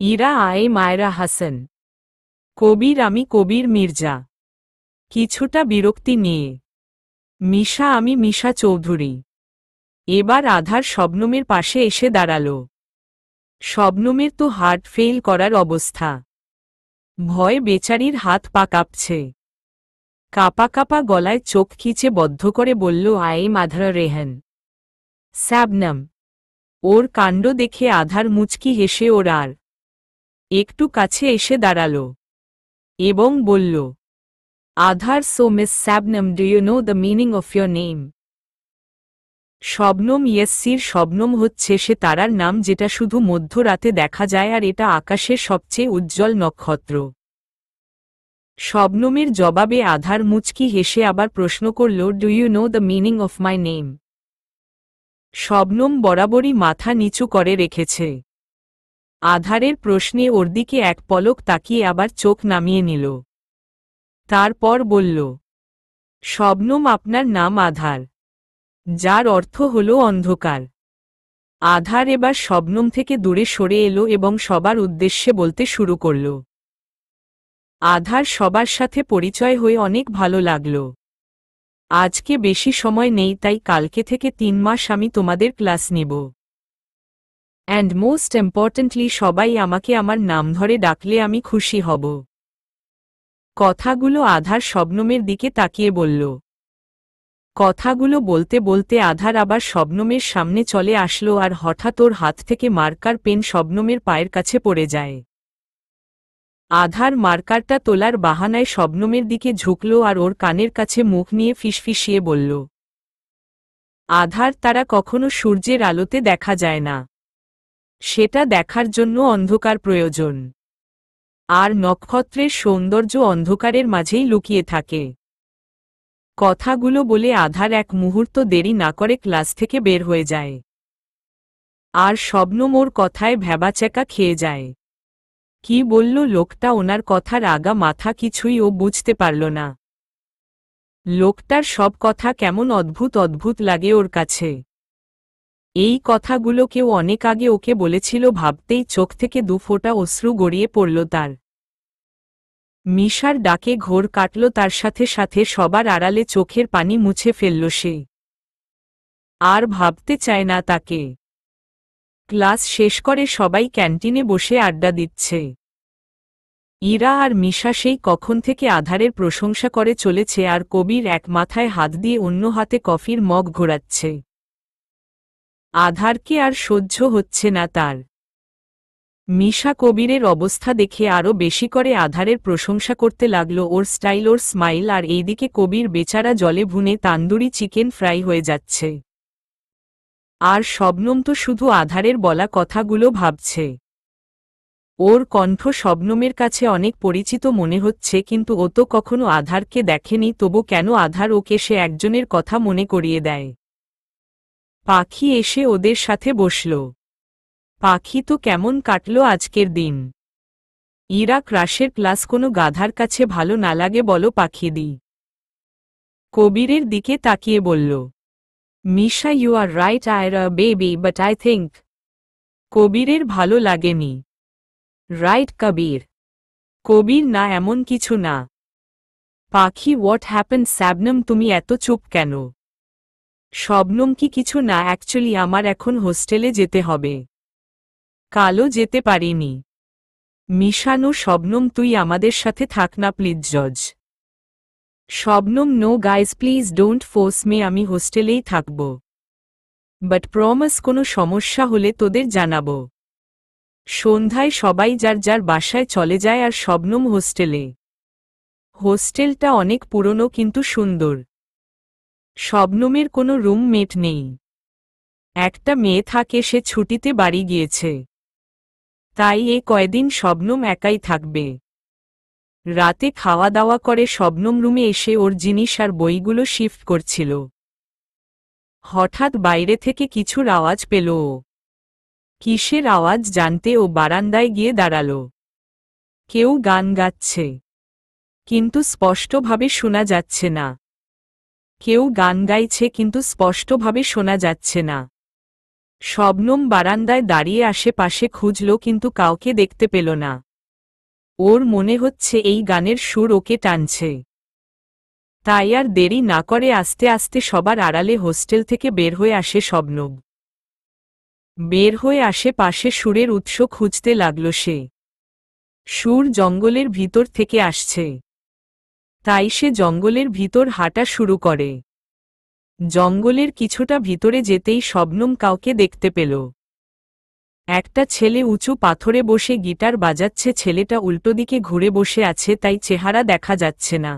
A: ইরা, আই মায়রা হাসান। কবির, আমি কবির মির্জা। কিছুটা বিরক্তি নিয়ে, মিশা, আমি মিশা চৌধুরী। এবার আধার শবনমের পাশে এসে দাঁড়াল। শবনমের তো হার্ট ফেল করার অবস্থা। ভয় বেচারির হাত পা কাঁপছে। কাপা কাপা গলায় চোখ খিচে বদ্ধ করে বলল, আই আধার রেহান স্যাবনম। ওর কাণ্ড দেখে আধার মুচকি হেসে ওর আর একটু কাছে এসে দাঁড়াল এবং বলল, Adhar, so miss Shabnam, do you know the meaning of your name? Shabnam, yes sir. Shabnam হচ্ছে সে তারার নাম যেটা শুধু মধ্যরাতে দেখা যায়, আর এটা আকাশের সবচেয়ে উজ্জ্বল নক্ষত্র। শবনমের জবাবে আধার মুচকি হেসে আবার প্রশ্ন করল, do you know the meaning of my name? Shabnam বরাবরই মাথা নিচু করে রেখেছে। আধারের প্রশ্নে ওর দিকে এক পলক তাকিয়ে আবার চোখ নামিয়ে নিল। তারপর বলল, শবনম, আপনার নাম আধার, যার অর্থ হল অন্ধকার। আধার এবার শবনম থেকে দূরে সরে এলো এবং সবার উদ্দেশ্যে বলতে শুরু করল, আধার, সবার সাথে পরিচয় হয়ে অনেক ভালো লাগল। আজকে বেশি সময় নেই, তাই কালকে থেকে 3 মাস আমি তোমাদের ক্লাস নেব। অ্যান্ড মোস্ট ইম্পর্ট্যান্টলি, সবাই আমাকে আমার নাম ধরে ডাকলে আমি খুশি হব। কথাগুলো আধার শবনমের দিকে তাকিয়ে বলল। কথাগুলো বলতে বলতে আধার আবার শবনমের সামনে চলে আসলো, আর হঠাৎ ওর হাত থেকে মার্কার পেন শবনমের পায়ের কাছে পড়ে যায়। আধার মার্কারটা তোলার বাহানায় শবনমের দিকে ঝুঁকল আর ওর কানের কাছে মুখ নিয়ে ফিসফিসিয়ে বলল, আধার, তারা কখনো সূর্যের আলোতে দেখা যায় না। সেটা দেখার জন্য অন্ধকার প্রয়োজন। আর নক্ষত্রের সৌন্দর্য অন্ধকারের মাঝেই লুকিয়ে থাকে। কথাগুলো বলে আধার এক মুহূর্ত দেরি না করে ক্লাস থেকে বের হয়ে যায়। আর শবনম ওর কথায় ভ্যাবাচ্যাকা খেয়ে যায়। কি বলল লোকটা, ওনার কথার আগা মাথা কিছুই ও বুঝতে পারল না। লোকটার সব কথা কেমন অদ্ভুত অদ্ভুত লাগে ওর কাছে। এই কথাগুলো কেউ অনেক আগে ওকে বলেছিল, ভাবতেই চোখ থেকে 2 ফোঁটা অশ্রু গড়িয়ে পড়ল তার। মিশার ডাকে ঘোর কাটল, তার সাথে সাথে সবার আড়ালে চোখের পানি মুছে ফেলল সে। আর ভাবতে চায় না তাকে। ক্লাস শেষ করে সবাই ক্যান্টিনে বসে আড্ডা দিচ্ছে। ইরা আর মিশা সেই কখন থেকে আধারের প্রশংসা করে চলেছে আর কবির এক মাথায় হাত দিয়ে অন্য হাতে কফির মগ ঘোরাচ্ছে। আধারকে আর সহ্য হচ্ছে না তার। মিশা কবিরের অবস্থা দেখে আরও বেশি করে আধারের প্রশংসা করতে লাগল, ওর স্টাইল, ওর স্মাইল, আর এইদিকে কবির বেচারা জলে ভুনে তান্দুরি চিকেন ফ্রাই হয়ে যাচ্ছে। আর শবনম তো শুধু আধারের বলা কথাগুলো ভাবছে। ওর কণ্ঠ শবনমের কাছে অনেক পরিচিত মনে হচ্ছে, কিন্তু ও তো কখনো আধারকে দেখেনি, তবু কেন আধার ওকে সে একজনের কথা মনে করিয়ে দেয়। পাখি এসে ওদের সাথে বসল। পাখি তো কেমন কাটল আজকের দিন। ইরা ক্রাশের ক্লাস কোনো গাধার কাছে ভালো না লাগে বলো পাখিদি। কবিরের দিকে তাকিয়ে বলল, Misha, you are right Ayra baby, but I think. কবিরের ভালো লাগেনি। রাইট কবির। কবির, না এমন কিছু না। পাখি, হোয়াট হ্যাপেন্ড শবনম, তুমি এত চুপ কেন? শবনম, কি কিছু না, অ্যাকচুয়ালি আমার এখন হোস্টেলে যেতে হবে। কালও যেতে পারিনি। মিশানো, শবনম তুই আমাদের সাথে থাক না প্লিজ জজ। Shabnam, no guys please don't force me, আমি হোস্টেলেই থাকব। বাট প্রমিস কোনো সমস্যা হলে তোদের জানাবো। সন্ধ্যায় সবাই যার যার বাসায় চলে যায় আর শবনম হোস্টেলে। হোস্টেলটা অনেক পুরনো কিন্তু সুন্দর। শবনমের কোনো রুমমেট নেই। একটা মেয়ে থাকে, সে ছুটিতে বাড়ি গিয়েছে। তাই এ কয়দিন শবনম একাই থাকবে। রাতে খাওয়া দাওয়া করে শবনম রুমে এসে ওর জিনিস আর বইগুলো শিফট করছিল। হঠাৎ বাইরে থেকে কিছুর আওয়াজ পেল ও। কিসের আওয়াজ জানতে ও বারান্দায় গিয়ে দাঁড়াল। কেউ গান গাচ্ছে, কিন্তু স্পষ্টভাবে শোনা যাচ্ছে না। কেউ গান গাইছে কিন্তু স্পষ্টভাবে শোনা যাচ্ছে না। শবনম বারান্দায় দাঁড়িয়ে আশেপাশে খুঁজল, কিন্তু কাউকে দেখতে পেল না। ওর মনে হচ্ছে এই গানের সুর ওকে টানছে। তাই আর দেরি না করে আস্তে আস্তে সবার আড়ালে হোস্টেল থেকে বের হয়ে আসে শবনম। বের হয়ে আশেপাশে সুরের উৎস খুঁজতে লাগল সে। সুর জঙ্গলের ভিতর থেকে আসছে। তাই সে জঙ্গলের ভিতর হাঁটা শুরু করে। জঙ্গলের কিছুটা ভিতরে যেতেই শবনম কাউকে দেখতে পেল। একটা ছেলে উঁচু পাথরে বসে গিটার বাজাচ্ছে। ছেলেটা উল্টো দিকে ঘুরে বসে আছে, তাই চেহারা দেখা যাচ্ছে না।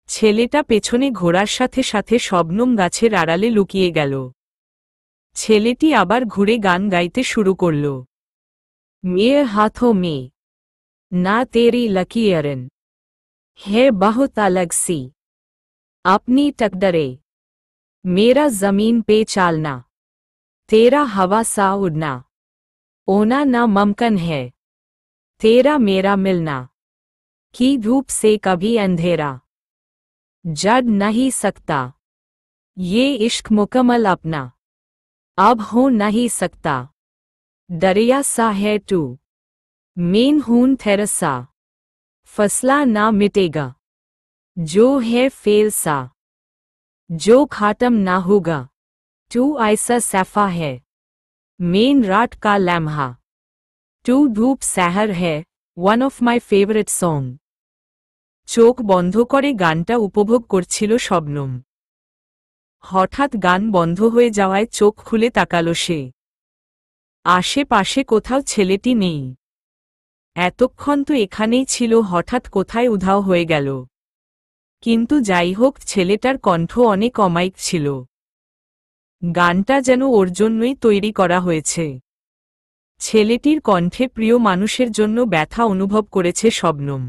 A: ছেলেটা পেছনে ঘোরার সাথে সাথে শবনম গাছের আড়ালে লুকিয়ে গেল। ছেলেটি আবার ঘুরে গান গাইতে শুরু করল। মেয়ে হাথো মে না তেরি লকিয়রন হে বহুত अलग सी अपनी टकदरे मेरा जमीन पे चालना तेरा हवा सा उड़ना ओना ना मुमकिन है तेरा मेरा मिलना की धूप से कभी अंधेरा जड़ नहीं सकता ये इश्क मुकम्मल अपना अब हो नहीं सकता दरिया सा है तू मेन हून थेरसा फसला ना मिटेगा जो है फेल सा जो खात्म ना होगा तू ऐसा सफ़ा है मेन रात का लम्हा तू धूप सहर है one of my favourite song. চোখ বন্ধ করে গানটা উপভোগ করছিল শবনম। হঠাৎ গান বন্ধ হয়ে যাওয়ায় চোখ খুলে তাকালো সে। আশেপাশে কোথাও ছেলেটি নেই। এতক্ষণ তো এখানেই ছিল, হঠাৎ কোথায় উধাও হয়ে গেল। কিন্তু যাই হোক, ছেলেটার কণ্ঠ অনেক অমায়িক ছিল। গানটা যেন ওর জন্যই তৈরি করা হয়েছে। ছেলেটির কণ্ঠে প্রিয় মানুষের জন্য ব্যথা অনুভব করেছে শবনম।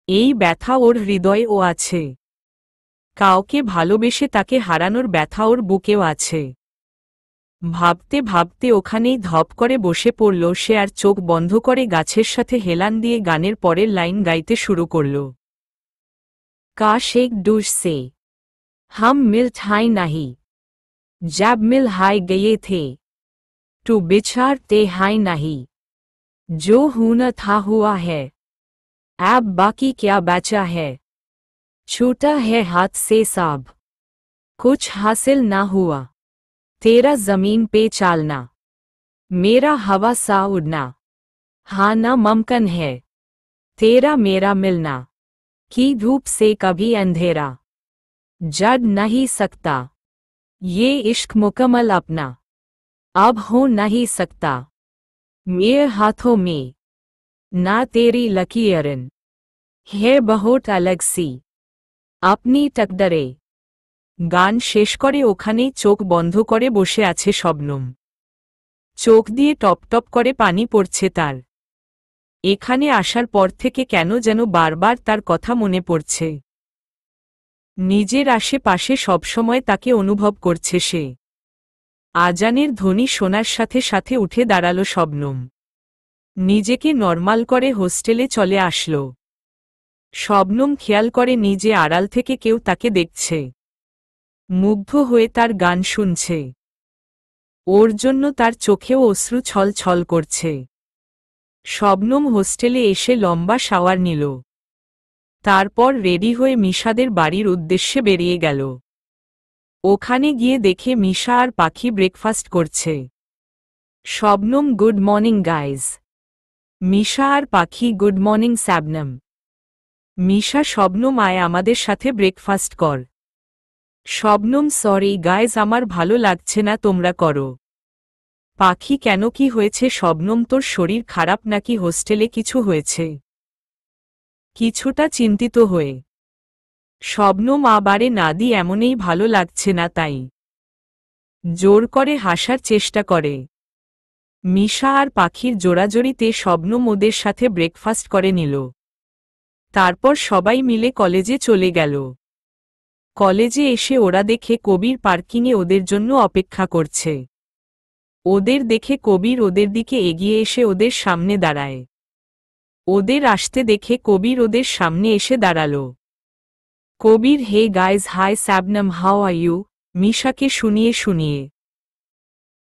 A: এই ব্যথা ওর হৃদয়েও আছে। কাউকে ভালোবেসে তাকে হারানোর ব্যথা ওর বুকেও আছে। ভাবতে ভাবতে ওখানেই ধপ করে বসে পড়ল সে, আর চোখ বন্ধ করে গাছের সাথে হেলান দিয়ে গানের পরের লাইন গাইতে শুরু করল। কাশ এক ডুশ সে हम मिल ठाई नहीं जब मिल हाय गए थे तो बिछाड़ते हाय नहीं जो होना था हुआ है अब बाकी क्या बचा है छूटा है हाथ से सब कुछ हासिल ना हुआ तेरा जमीन पे चालना मेरा हवा सा उड़ना हाँ ना मुमकिन है तेरा मेरा मिलना की धूप से कभी अंधेरा जड़ नहीं सकता ये इश्क मुकम्मल अपना अब हो नहीं सकता मेरे हाथों में ना तेरी लकीरन है बहुत अलग सी আপনি টাকদারে গান শেষ করে ওখানেই চোখ বন্ধ করে বসে আছে শবনম। চোখ দিয়ে টপ টপ করে পানি পড়ছে তার। এখানে আসার পর থেকে কেন যেন বারবার তার কথা মনে পড়ছে। নিজের আশেপাশে সবসময় তাকে অনুভব করছে সে। আজানের ধ্বনি শোনার সাথে সাথে উঠে দাঁড়ালো শবনম। নিজেকে নরমাল করে হোস্টেলে চলে আসলো। শবনম খেয়াল করে নিজে আড়াল থেকে কেউ তাকে দেখছে। মুগ্ধ হয়ে তার গান শুনছে। ওর জন্য তার চোখেও অশ্রু ছল ছল করছে। শবনম হোস্টেলে এসে লম্বা শাওয়ার নিল। তারপর রেডি হয়ে মিশাদের বাড়ির উদ্দেশ্যে বেরিয়ে গেল। ওখানে গিয়ে দেখে মিশা আর পাখি ব্রেকফাস্ট করছে। Shabnam good morning guys. Misha আর পাখি গুড মর্নিং শবনম। মিশা শবনম আয় আমাদের সাথে ব্রেকফাস্ট কর। শবনম সরি গাইজ আমার ভালো লাগছে না তোমরা করো। পাখি কেন কি হয়েছে শবনম তোর শরীর খারাপ নাকি হোস্টেলে কিছু হয়েছে? কিছুটা চিন্তিত হয়ে শবনম আবারে না দি এমনই ভালো লাগছে না তাই জোর করে হাসার চেষ্টা করে। মিশা আর পাখির জোড়াজড়িতে শবনম ওদের সাথে ব্রেকফাস্ট করে নিল। তারপর সবাই মিলে কলেজে চলে গেল। কলেজে এসে ওরা দেখে কবির পার্কিংয়ে ওদের জন্য অপেক্ষা করছে। ওদের দেখে কবির ওদের দিকে এগিয়ে এসে ওদের সামনে দাঁড়ায়। ওদের আসতে দেখে কবির ওদের সামনে এসে দাঁড়ালো। Kabir hey guys hi Shabnam how are you মিশাকে শুনিয়ে শুনিয়ে।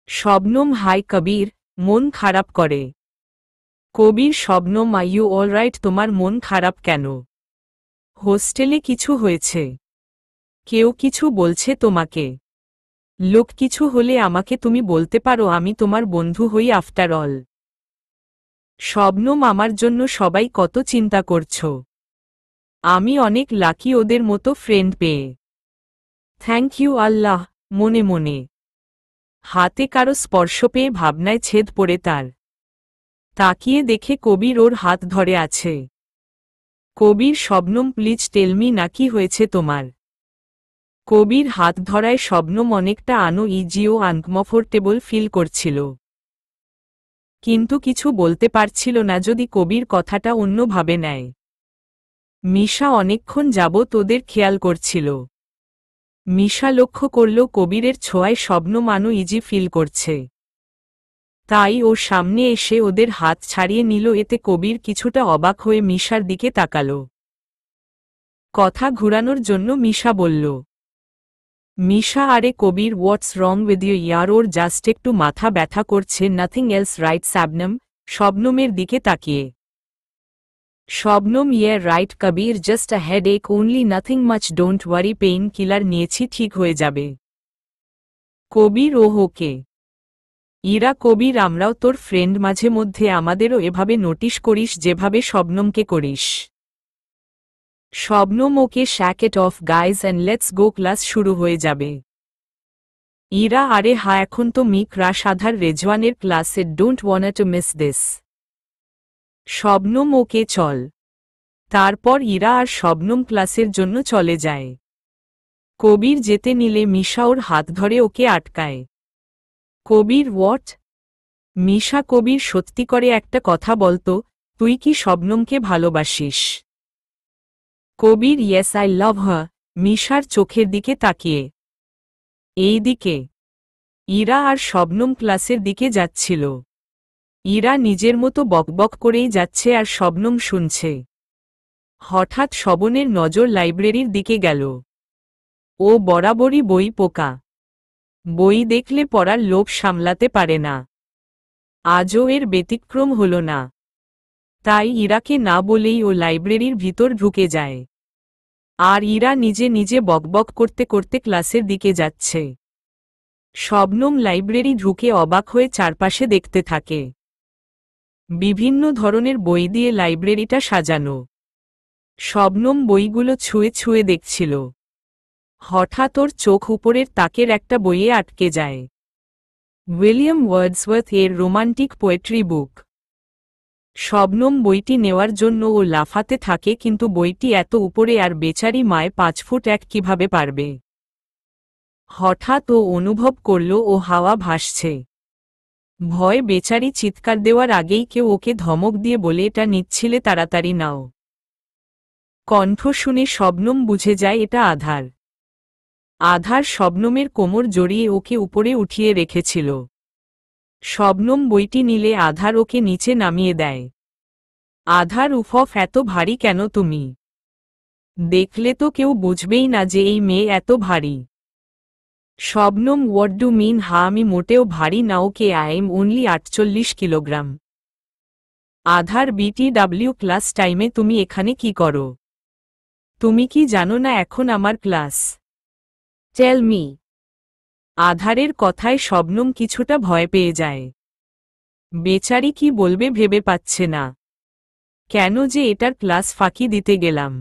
A: শবনম হাই কবির মন খারাপ করে। Kabir Shabnam are you alright তোমার মন খারাপ কেন? হোস্টেলে কিছু হয়েছে? কেউ কিছু বলছে তোমাকে? লোক কিছু হলে আমাকে তুমি বলতে পারো আমি তোমার বন্ধু হই আফটার অল। শবনম আমার জন্য সবাই কত চিন্তা করছো। আমি অনেক লাকি ওদের মতো ফ্রেন্ড পেয়ে। থ্যাংক ইউ আল্লাহ মনে মনে। হাতে কারো স্পর্শ পেয়ে ভাবনায় ছেদ পড়ে তার। তাকিয়ে দেখে কবির ওর হাত ধরে আছে। কবির শবনম প্লিজ টেলমি না কি হয়েছে তোমার? কবির হাত ধরায় শবনম অনেকটা আনইজি ও আনকমফোর্টেবল ফিল করছিল। কিন্তু কিছু বলতে পারছিল না যদি কবির কথাটা অন্যভাবে নেয়। মিশা অনেকক্ষণ যাবৎ ওদের খেয়াল করছিল। মিশা লক্ষ্য করল কবিরের ছোঁয়ায় শবনম আনইজি ফিল করছে। তাই ও সামনে এসে ওদের হাত ছাড়িয়ে নিল। এতে কবির কিছুটা অবাক হয়ে মিশার দিকে তাকাল। কথা ঘুরানোর জন্য মিশা বলল, মিশা আরে Kabir what's wrong with you ইয়ার ওর জাস্ট একটু মাথা ব্যথা করছে নাথিং এলস রাইট শবনম শবনমের দিকে তাকিয়ে। Shabnam yeah right Kabir just a headache only nothing much don't worry pain killer নিয়েছি ঠিক হয়ে যাবে। কবির ওকে। ইরা কবির আমরাও তোর ফ্রেন্ড মাঝে মধ্যে আমাদেরও এভাবে নোটিশ করিস যেভাবে শবনমকে করিস। শবনম ওকে শ্যাকেট অফ guys and let's go class শুরু হয়ে যাবে। ইরা আরে হা এখন তো মি ক্রাশ আধার রেজওয়ানের ক্লাসে don't want to miss this. Shabnam okay চল। তারপর ইরা আর শবনম ক্লাসের জন্য চলে যায়। কবির যেতে নিলে মিশা ওর হাত ধরে ওকে আটকায়। কবির হোয়াট? মিশা কবির সত্যি করে একটা কথা বলতো তুই কি শবনমকে ভালোবাসিস? কবির ইয়েস আই লাভ হার মিশার চোখের দিকে তাকিয়ে। এই দিকে ইরা আর শবনম ক্লাসের দিকে যাচ্ছিল। ইরা নিজের মতো বকবক করেই যাচ্ছে আর শবনম শুনছে। হঠাৎ শবনের নজর লাইব্রেরির দিকে গেল। ও বরাবরই বই পোকা। বই দেখলে পড়ার লোভ সামলাতে পারে না। আজও এর ব্যতিক্রম হল না। তাই ইরাকে না বলেই ও লাইব্রেরির ভিতর ঢুকে যায়। আর ইরা নিজে নিজে বকবক করতে করতে ক্লাসের দিকে যাচ্ছে। শবনম লাইব্রেরি ঢুকে অবাক হয়ে চারপাশে দেখতে থাকে। বিভিন্ন ধরনের বই দিয়ে লাইব্রেরিটা সাজানো। শবনম বইগুলো ছুঁয়ে ছুঁয়ে দেখছিল। হঠাৎ ওর চোখ উপরের তাকের একটা বইয়ে আটকে যায়। উইলিয়াম ওয়ার্ডসওয়ার্থ এর রোমান্টিক পোয়েট্রি বুক। শবনম বইটি নেওয়ার জন্য ও লাফাতে থাকে, কিন্তু বইটি এত উপরে আর বেচারি মায় 5 ফুট 1 কিভাবে পারবে। হঠাৎ ও অনুভব করল ও হাওয়া ভাসছে। ভয় বেচারি চিৎকার দেওয়ার আগেই কেউ ওকে ধমক দিয়ে বলে, এটা নিচ্ছিলে, তাড়াতাড়ি নাও। কণ্ঠ শুনে শবনম বুঝে যায় এটা আধার। আধার শবনমের কোমর জড়িয়ে ওকে উপরে উঠিয়ে রেখেছিল। শবনম বইটি নিলে আধার ওকে নিচে নামিয়ে দেয়। আধার, উফফ, এত ভারী কেন তুমি? দেখলে তো কেউ বুঝবেই না যে এই মেয়ে এত ভারী। Shabnam, what do mean? আমি মোটেও ভারী না, okay, I am only 48 kilogram. Adhar, BTW class টাইমে তুমি এখানে কি করো? তুমি কি জানো না এখন আমার ক্লাস? Tell me. আধারের কথায় শবনম কিছুটা ভয় পেয়ে যায়। বেচারি কি বলবে ভেবে পাচ্ছে না। কেন যে এটার ক্লাস ফাঁকি দিতে গেলাম।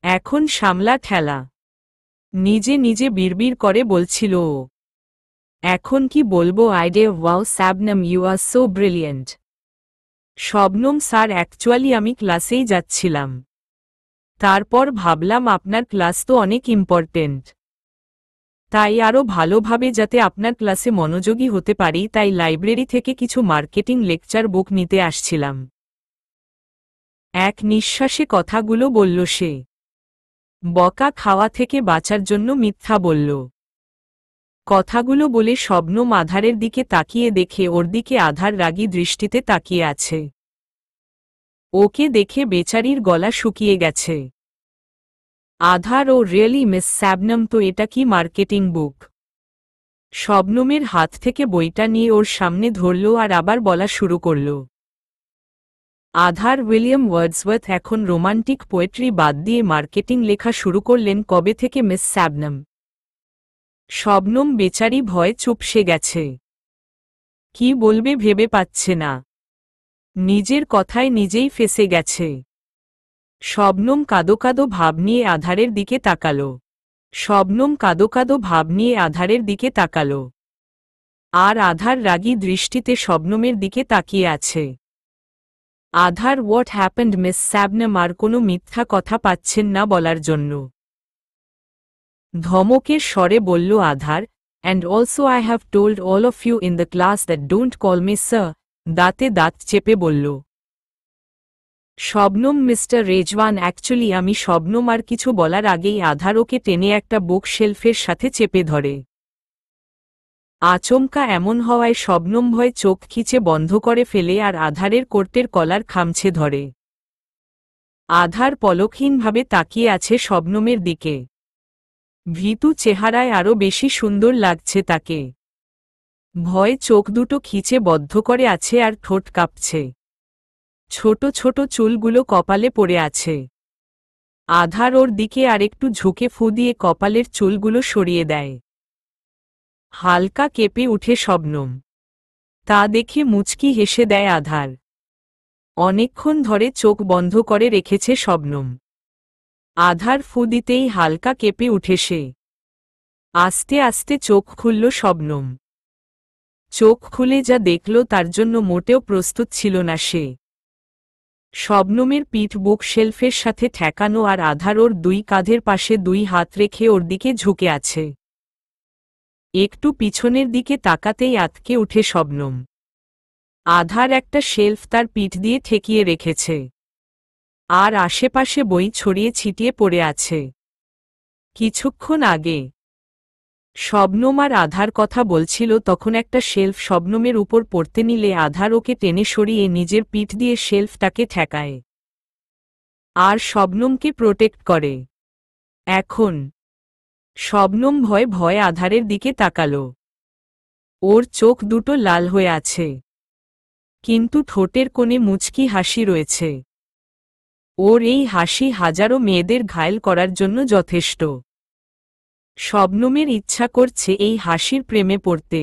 A: এখন সামলা ঠেলা। নিজে নিজে বিড়বিড় করে বলছিল ও। এখন কি বলবো? আইডে, wow Shabnam, you are so brilliant. Shabnam sir, actually আমি ক্লাসেই যাচ্ছিলাম। তারপর ভাবলাম আপনার ক্লাস তো অনেক ইম্পর্টেন্ট, তাই আরও ভালোভাবে যাতে আপনার ক্লাসে মনোযোগী হতে পারি, তাই লাইব্রেরি থেকে কিছু মার্কেটিং লেকচার বুক নিতে আসছিলাম। এক নিঃশ্বাসে কথাগুলো বলল সে। বকা খাওয়া থেকে বাঁচার জন্য মিথ্যা বলল। কথাগুলো বলে শবনম আধারের দিকে তাকিয়ে দেখে ওর দিকে আধার রাগী দৃষ্টিতে তাকিয়ে আছে। ওকে দেখে বেচারির গলা শুকিয়ে গেছে। আধার, ও রিয়েলি মিস শবনম, তো এটা কি মার্কেটিং বুক? শবনমের হাত থেকে বইটা নিয়ে ওর সামনে ধরল আর আবার বলা শুরু করল। আধার, উইলিয়াম ওয়ার্ডসওয়ার্থ এখন রোমান্টিক পোয়েট্রি বাদ দিয়ে মার্কেটিং লেখা শুরু করলেন কবে থেকে মিস শবনম? শবনম বেচারি ভয়ে চুপসে গেছে। কি বলবে ভেবে পাচ্ছে না। নিজের কথায় নিজেই ফেঁসে গেছে। শবনম কাঁদো কাঁদো ভাব নিয়ে আধারের দিকে তাকাল। শবনম কাঁদো কাঁদো ভাব নিয়ে আধারের দিকে তাকাল। আর আধার রাগী দৃষ্টিতে শবনমের দিকে তাকিয়ে আছে। আধার, হোয়াট হ্যাপেন্ড মিস শবনম? আর কোনো মিথ্যা কথা পাচ্ছেন না বলার জন্য। ধমকের স্বরে বলল Adhar, and also I have told all of you in the class that don't call me sir. দাঁতে দাঁত চেপে বলল শবনম। মিস্টার রেজওয়ান, অ্যাকচুয়ালি আমি। শবনম আর কিছু বলার আগেই আধার ওকে টেনে একটা বুক শেলফের সাথে চেপে ধরে। আচমকা এমন হওয়ায় শবনম ভয়ে চোখ খিচে বন্ধ করে ফেলে আর আধারের কোর্টের কলার খামছে ধরে। আধার পলকহীনভাবে তাকিয়ে আছে শবনমের দিকে। ভীতু চেহারায় আরও বেশি সুন্দর লাগছে তাকে। ভয়ে চোখ দুটো খিচে বদ্ধ করে আছে আর ঠোঁট কাঁপছে। ছোট ছোট চুলগুলো কপালে পড়ে আছে। আধার ওর দিকে আরেকটু ঝুঁকে ফু দিয়ে কপালের চুলগুলো সরিয়ে দেয়। হালকা কেঁপে উঠে শবনম। তা দেখে মুচকি হেসে দেয় আধার। অনেকক্ষণ ধরে চোখ বন্ধ করে রেখেছে শবনম। আধার ফু দিতেই হালকা কেঁপে উঠে সে। আস্তে আস্তে চোখ খুলল শবনম। চোখ খুলে যা দেখল তার জন্য মোটেও প্রস্তুত ছিল না সে। শবনমের পিঠ বুক শেলফের সাথে ঠেকানো আর আধার ওর দুই কাঁধের পাশে দুই হাত রেখে ওর দিকে ঝুঁকে আছে। একটু পিছনের দিকে তাকাতেই আঁতকে উঠে শবনম। আধার একটা শেলফ তার পিঠ দিয়ে ঠেকিয়ে রেখেছে। আর আশেপাশে বই ছড়িয়ে ছিটিয়ে পড়ে আছে। কিছুক্ষণ আগে শবনম আর আধার কথা বলছিল, তখন একটা শেলফ শবনমের উপর পড়তে নিলে আধার ওকে টেনে সরিয়ে নিজের পিঠ দিয়ে শেলফটাকে ঠেকায় আর শবনমকে প্রোটেক্ট করে। এখন শবনম ভয়ে ভয়ে আধারের দিকে তাকাল। ওর চোখ দুটো লাল হয়ে আছে, কিন্তু ঠোঁটের কোণে মুচকি হাসি রয়েছে। ওর এই হাসি হাজারো মেয়েদের ঘায়েল করার জন্য যথেষ্ট। শবনমের ইচ্ছা করছে এই হাসির প্রেমে পড়তে,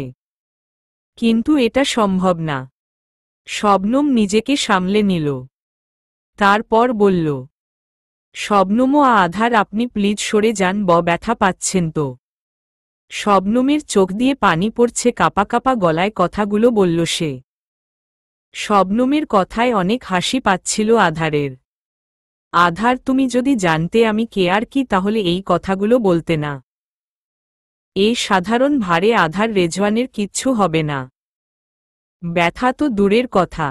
A: কিন্তু এটা সম্ভব না। শবনম নিজেকে সামলে নিল। তারপর বলল, শবনম ও আধার আপনি প্লিজ সরে যান, ব্যথা পাচ্ছেন তো? শবনমের চোখ দিয়ে পানি পড়ছে, কাঁপা কাঁপা গলায় কথাগুলো বলল সে। শবনমের কথায় অনেক হাসি পাচ্ছিল আধারের। আধার, তুমি যদি জানতে আমি কে আর কি, তাহলে এই কথাগুলো বলতে না। এই সাধারণ ভারে আধার রেজওয়ানের কিচ্ছু হবে না। ব্যথা তো দূরের কথা।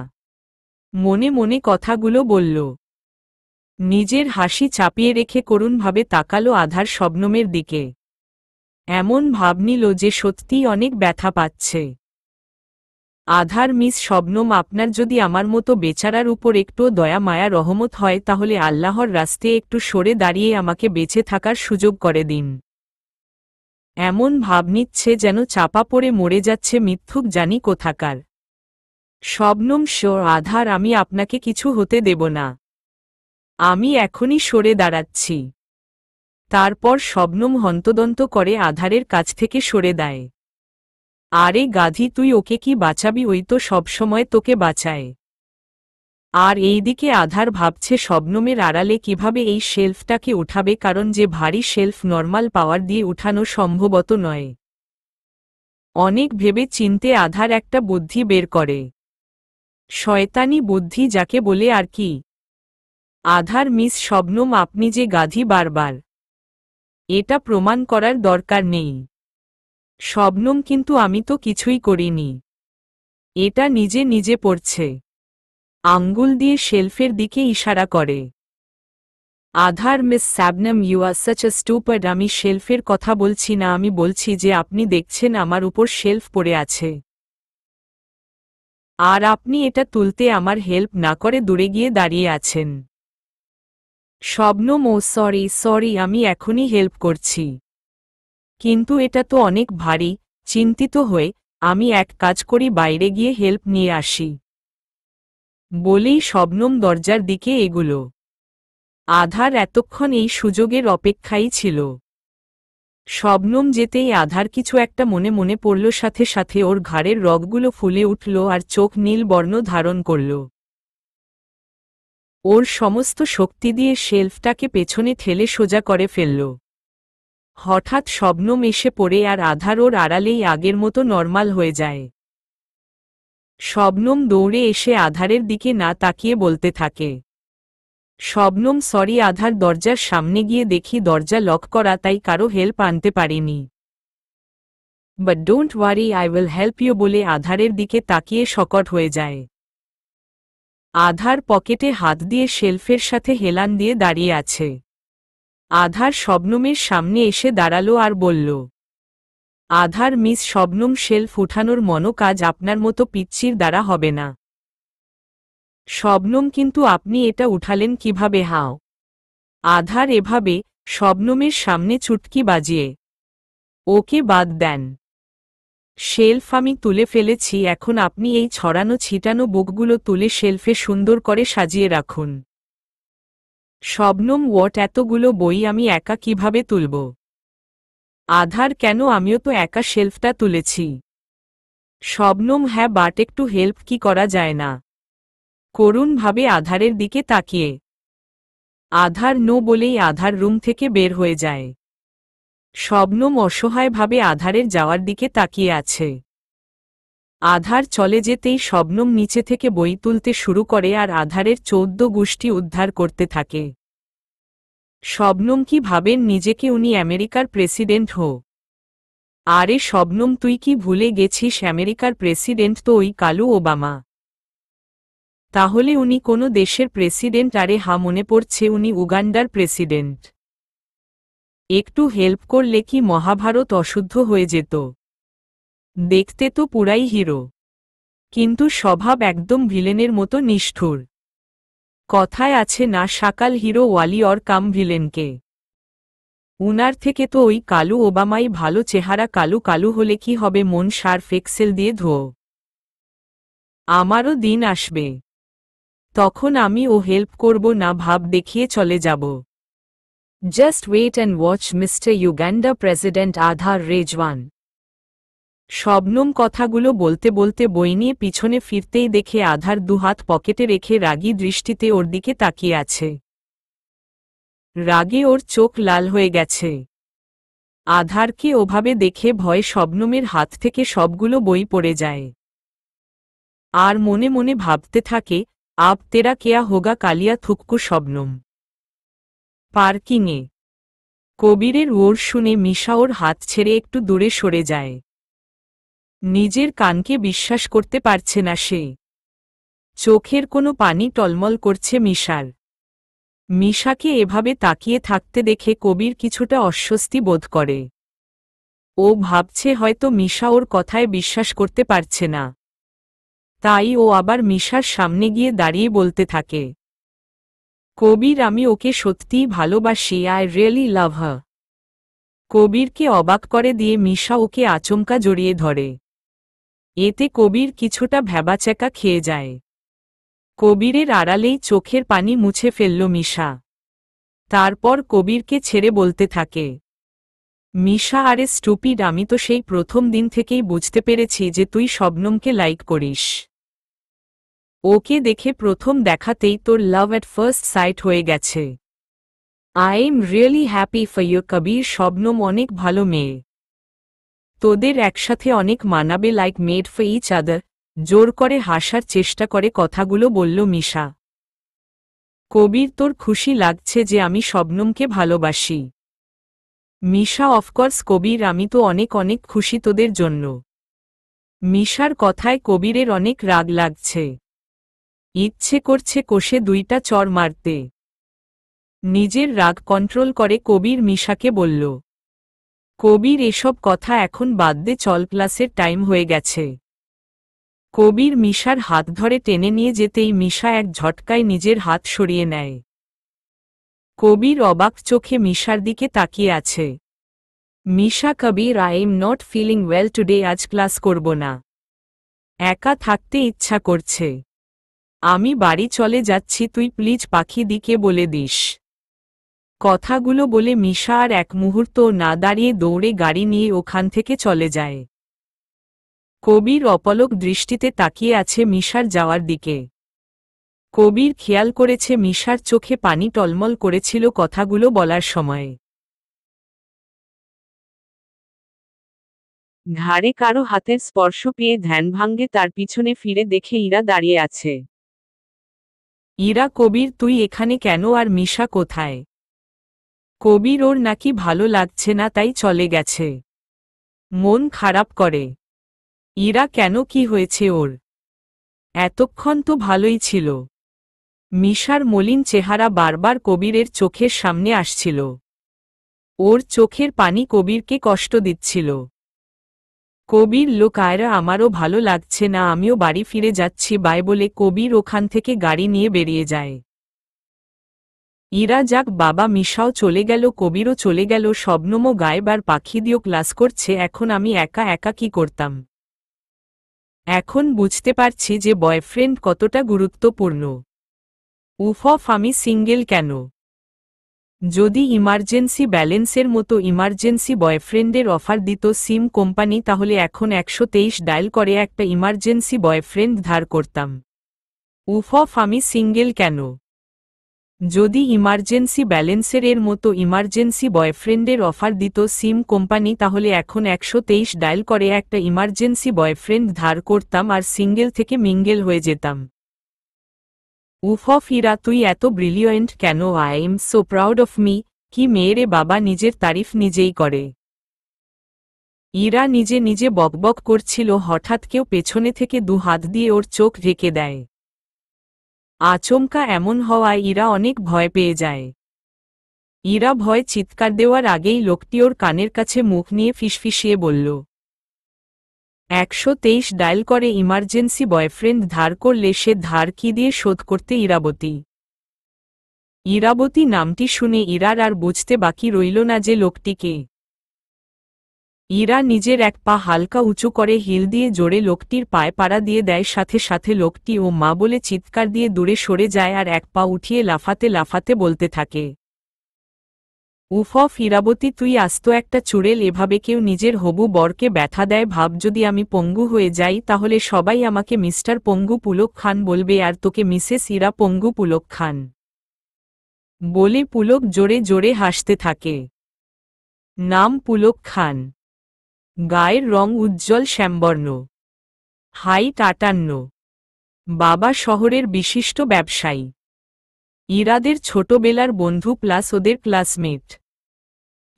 A: মনে মনে কথাগুলো বলল। নিজের হাসি চাপিয়ে রেখে করুণভাবে তাকালো আধার শবনমের দিকে। এমন ভাব নিল যে সত্যিই অনেক ব্যথা পাচ্ছে। আধার, মিস শবনম, আপনার যদি আমার মতো বেচারার উপর একটু দয়া মায়া রহমত হয় তাহলে আল্লাহর রাস্তায় একটু সরে দাঁড়িয়ে আমাকে বেঁচে থাকার সুযোগ করে দিন। এমন ভাব নিচ্ছে যেন চাপা পড়ে মরে যাচ্ছে, মিথ্যুক জানি কোথাকার। শবনম, আধার, আমি আপনাকে কিছু হতে দেব না। আমি এখনই সরে দাঁড়াচ্ছি। তারপর শবনম হন্তদন্ত করে আধারের কাছ থেকে সরে দেয়। আরে গাধি, তুই ওকে কি বাঁচাবি? ওই তো সবসময় তোকে বাঁচায়। আর এইদিকে আধার ভাবছে শবনমের আড়ালে কিভাবে এই শেলফটাকে উঠাবে, কারণ যে ভারী শেলফ নর্মাল পাওয়ার দিয়ে উঠানো সম্ভবত নয়। অনেক ভেবে চিনতে আধার একটা বুদ্ধি বের করে। শয়তানি বুদ্ধি যাকে বলে আর কি। আধার, মিস শবনম, আপনি যে গাধি, বারবার এটা প্রমাণ করার দরকার নেই। শবনম, কিন্তু আমি তো কিছুই করিনি। এটা নিজে নিজে পড়ছে। আঙ্গুল দিয়ে শেলফের দিকে ইশারা করে। Adhar, miss Shabnam, you are such a stupid. আমি শেলফের কথা বলছি না, আমি বলছি যে আপনি দেখছেন আমার উপর শেলফ পড়ে আছে। আর আপনি এটা তুলতে আমার হেল্প না করে দূরে গিয়ে দাঁড়িয়ে আছেন। শবনম, ও সরি, আমি এখনই হেল্প করছি। কিন্তু এটা তো অনেক ভারী। চিন্তিত হয়ে আমি এক কাজ করি, বাইরে গিয়ে হেল্প নিয়ে আসি। বলেই শবনম দরজার দিকে এগুলো। আধার এতক্ষণ এই সুযোগের অপেক্ষাই ছিল। শবনম যেতেই আধার কিছু একটা মনে মনে পড়ল, সাথে সাথে ওর ঘাড়ের রগগুলো ফুলে উঠল আর চোখ নীল বর্ণ ধারণ করল। ওর সমস্ত শক্তি দিয়ে শেলফটাকে পেছনে ঠেলে সোজা করে ফেলল। হঠাৎ শবনম এসে পড়ে আর আধার ওর আড়ালেই আগের মতো নর্মাল হয়ে যায়। শবনম দৌড়ে এসে আধারের দিকে না তাকিয়ে বলতে থাকে, শবনম সরি। আধার দরজার সামনে গিয়ে দেখি দরজা লক করা, তাই কারো হেল্প আনতে পারিনি। But don't worry, I will help you বলে আধারের দিকে তাকিয়ে শকট হয়ে যায়। আধার পকেটে হাত দিয়ে শেলফের সাথে হেলান দিয়ে দাঁড়িয়ে আছে। আধার শবনমের সামনে এসে দাঁড়ালো আর বলল, আধার, মিস শবনম, শেলফ উঠানোর মনো কাজ আপনার মতো পিচ্চির দ্বারা হবে না। শবনম, কিন্তু আপনি এটা উঠালেন কিভাবে? হাও? আধার এভাবে শবনমের সামনে চুটকি বাজিয়ে, ওকে বাদ দেন। শেলফ আমি তুলে ফেলেছি, এখন আপনি এই ছড়ানো ছিটানো বুকগুলো তুলে শেলফে সুন্দর করে সাজিয়ে রাখুন। শবনম, এতগুলো বই আমি একা কিভাবে তুলব? আধার, কেন, আমিও তো একা শেলফটা তুলেছি। শবনম, হ্যাঁ, বাট একটু হেল্প কি করা যায় না? করুণভাবে আধারের দিকে তাকিয়ে। আধার নো বলেই আধার রুম থেকে বের হয়ে যায়। শবনম অসহায়ভাবে আধারের যাওয়ার দিকে তাকিয়ে আছে। আধার চলে যেতেই শবনম নিচে থেকে বই তুলতে শুরু করে আর আধারের 14 গুষ্টি উদ্ধার করতে থাকে। শবনম কি ভাবেন নিজেকে উনি আমেরিকার প্রেসিডেন্ট হো? আরে শবনম, তুই কি ভুলে গেছিস আমেরিকার প্রেসিডেন্ট তো ওই কালু ওবামা। তাহলে উনি কোনো দেশের প্রেসিডেন্ট? আরে হা, মনে পড়ছে, উনি উগান্ডার প্রেসিডেন্ট। একটু হেল্প করলে কি মহাভারত অশুদ্ধ হয়ে যেত? দেখতে তো পুরাই হিরো, কিন্তু স্বভাব একদম ভিলেনের মতো নিষ্ঠুর। কথায় আছে না, সাকাল হিরো ওয়ালি অর কাম ভিলেনকে। উনার থেকে তো ওই কালু ওবামাই ভালো। চেহারা কালু কালু হলে কি হবে, মন সার্ফ এক্সেল দিয়ে ধোও। আমারও দিন আসবে, তখন আমি ও হেল্প করব না, ভাব দেখিয়ে চলে যাব। Just wait and watch mister Uganda president Adhar Rezwan. Shabnam কথাগুলো বলতে বলতে বই নিয়ে পিছনে ফিরতেই দেখে আধার দুহাত পকেটে রেখে রাগী দৃষ্টিতে ওর দিকে তাকিয়ে আছে। রাগে ওর চোখ লাল হয়ে গেছে। আধারকে ওভাবে দেখে ভয়ে শবনমের হাত থেকে সবগুলো বই পড়ে যায়। আর মনে মনে ভাবতে থাকে, আব তেরা কেয়া হোগা কালিয়া থুক্কু শবনম। পার্কিংয়ে কবিরের ওর শুনে মিশা ওর হাত ছেড়ে একটু দূরে সরে যায়। নিজের কানকে বিশ্বাস করতে পারছে না সে। চোখের কোনো পানি টলমল করছে মিশার। মিশাকে এভাবে তাকিয়ে থাকতে দেখে কবির কিছুটা অস্বস্তি বোধ করে। ও ভাবছে হয়তো মিশা ওর কথায় বিশ্বাস করতে পারছে না। তাই ও আবার মিশার সামনে গিয়ে দাঁড়িয়ে বলতে থাকে, কবির আমি ওকে সত্যিই ভালোবাসি, আই রিয়েলি লাভ হার। কবিরকে অবাক করে দিয়ে মিশা ওকে আচমকা জড়িয়ে ধরে। এতে কবির কিছুটা ভ্যাবাচ্যাকা খেয়ে যায়। কবিরের আড়ালেই চোখের পানি মুছে ফেলল মিশা। তারপর কবিরকে ছেড়ে বলতে থাকে, মিশা আরে স্টুপিড, আমি তো সেই প্রথম দিন থেকেই বুঝতে পেরেছি যে তুই শবনমকে লাইক করিস। ওকে দেখে প্রথম দেখাতেই তোর লাভ অ্যাট ফার্স্ট সাইট হয়ে গেছে। I am really happy for you Kabir, Shabnam অনেক ভালো মেয়ে। তোদের একসাথে অনেক মানাবে, like made for each other. জোর করে হাসার চেষ্টা করে কথাগুলো বলল মিশা। কবির তোর খুশি লাগছে যে আমি শবনমকে ভালোবাসি? মিশা অফকোর্স কবির, আমি তো অনেক অনেক খুশি তোদের জন্য। মিশার কথায় কবিরের অনেক রাগ লাগছে। ইচ্ছে করছে কষে দুইটা চড় মারতে। নিজের রাগ কন্ট্রোল করে কবির মিশাকে বলল, কবির এসব কথা এখন বাদ দে, চল, ক্লাসের টাইম হয়ে গেছে। কবির মিশার হাত ধরে টেনে নিয়ে যেতেই মিশা এক ঝটকায় নিজের হাত সরিয়ে নেয়। কবির অবাক চোখে মিশার দিকে তাকিয়ে আছে। Misha, Kabir I am not feeling well today, আজ ক্লাস করব না। একা থাকতে ইচ্ছা করছে। আমি বাড়ি চলে যাচ্ছি, তুই প্লিজ পাখি দিকে বলে দিস। কথাগুলো বলে মিশা আর এক মুহূর্ত না দাঁড়িয়ে দৌড়ে গাড়ি নিয়ে ওখান থেকে চলে যায়। কবির অপলক দৃষ্টিতে তাকিয়ে আছে মিশার যাওয়ার দিকে। কবির খেয়াল করেছে মিশার চোখে পানি টলমল করেছিল কথাগুলো বলার সময়। ঘাড়ে কারো হাতের স্পর্শ পেয়ে ধ্যান ভাঙ্গে তার পিছনে ফিরে দেখে ইরা দাঁড়িয়ে আছে। ইরা, কবির তুই এখানে কেন, আর মিশা কোথায়? কবির ওর নাকি ভালো লাগছে না তাই চলে গেছে। মন খারাপ করে। ইরা, কেন, কি হয়েছে ওর? এতক্ষণ তো ভালোই ছিল। মিশার মলিন চেহারা বারবার কবিরের চোখের সামনে আসছিল। ওর চোখের পানি কবিরকে কষ্ট দিচ্ছিল। কবির, লোক আয়রা, আমারও ভালো লাগছে না, আমিও বাড়ি ফিরে যাচ্ছি, বাই বলে কবির ওখান থেকে গাড়ি নিয়ে বেরিয়ে যায়। ইরা, যাক বাবা, মিশাও চলে গেল, কবিরও চলে গেল, শবনমও গায়েব, আর পাখি দিয়েও ক্লাস করছে, এখন আমি একা একা কি করতাম? এখন বুঝতে পারছি যে বয়ফ্রেন্ড কতটা গুরুত্বপূর্ণ। উফ, আমি সিঙ্গেল কেন? যদি ইমার্জেন্সি ব্যালেন্সের মতো ইমার্জেন্সি বয়ফ্রেন্ডের অফার দিত সিম কোম্পানি, তাহলে এখন 123 ডায়াল করে একটা ইমার্জেন্সি বয়ফ্রেন্ড ধার করতাম। উফ, আমি সিঙ্গেল কেন? যদি ইমার্জেন্সি ব্যালেন্সের এর মতো ইমার্জেন্সি বয়ফ্রেন্ডের অফার দিত সিম কোম্পানি, তাহলে এখন 123 ডায়াল করে একটা ইমার্জেন্সি বয়ফ্রেন্ড ধার করতাম আর সিঙ্গেল থেকে মিঙ্গেল হয়ে যেতাম। উফ, ইরা, তুই এত ব্রিলিয়েন্ট কেন? I am so proud of me. কি মেয়েরে বাবা, নিজের তারিফ নিজেই করে। ইরা নিজে নিজে বকবক করছিল, হঠাৎ কেউ পেছনে থেকে দু হাত দিয়ে ওর চোখ ঢেকে দেয়। আচমকা এমন হওয়ায় ইরা অনেক ভয় পেয়ে যায়। ইরা ভয় চিৎকার দেওয়ার আগেই লোকটি ওর কানের কাছে মুখ নিয়ে ফিসফিসিয়ে বলল, 123 ডায়াল করে ইমার্জেন্সি বয়ফ্রেন্ড ধার করলে সে ধার কি দিয়ে শোধ করতে? ইরাবতী। ইরাবতী নামটি শুনে ইরার আর বুঝতে বাকি রইল না যে লোকটিকে। ইরা নিজের এক পা হালকা উঁচু করে হিল দিয়ে জোরে লোকটির পায়ে পাড়া দিয়ে দেয়, সাথে সাথে লোকটি ও মা বলে চিৎকার দিয়ে দূরে সরে যায় আর এক পা উঠিয়ে লাফাতে লাফাতে বলতে থাকে, উফ ইরাবতী, তুই আস্ত একটা চুড়েল। এভাবে কেউ নিজের হবু বরকে ব্যথা দেয়? ভাব, যদি আমি পঙ্গু হয়ে যাই তাহলে সবাই আমাকে মিস্টার পঙ্গু পুলক খান বলবে আর তোকে মিসেস ইরা পঙ্গু পুলক খান বলে পুলক জোরে জোরে হাসতে থাকে। নাম পুলক খান, গায়ের রং উজ্জ্বল শ্যামবর্ণ, হাইট 58, বাবা শহরের বিশিষ্ট ব্যবসায়ী, ইরাদের ছোটবেলার বন্ধু প্লাস ওদের ক্লাসমেট।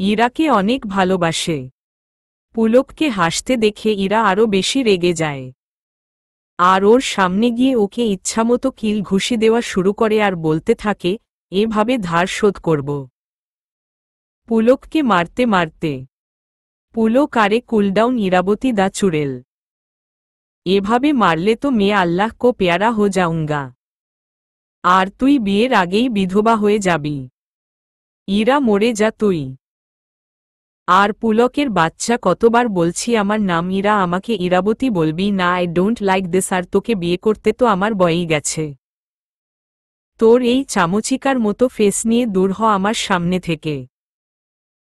A: ইরাকে অনেক ভালোবাসে। পুলককে হাসতে দেখে ইরা আরও বেশি রেগে যায় আর ওর সামনে গিয়ে ওকে ইচ্ছামতো কিল ঘুষি দেওয়া শুরু করে আর বলতে থাকে, এভাবে ধার শোধ করব। পুলককে মারতে মারতে পুলক আরে কুলডাউন ইরাবতী দা চুড়েল, এভাবে মারলে তো মেয়ে আল্লাহ কো প্যারা হো যাউঙ্গা, আর তুই বিয়ের আগেই বিধবা হয়ে যাবি। ইরা, মরে যা তুই। আর পুলকের বাচ্চা, কতবার বলছি আমার নাম ইরা, আমাকে ইরাবতী বলবি না। আই ডোন্ট লাইক দিস, আর তোকে বিয়ে করতে তো আমার বয়ই গেছে। তোর এই চামচিকার মতো ফেস নিয়ে দূর হ আমার সামনে থেকে।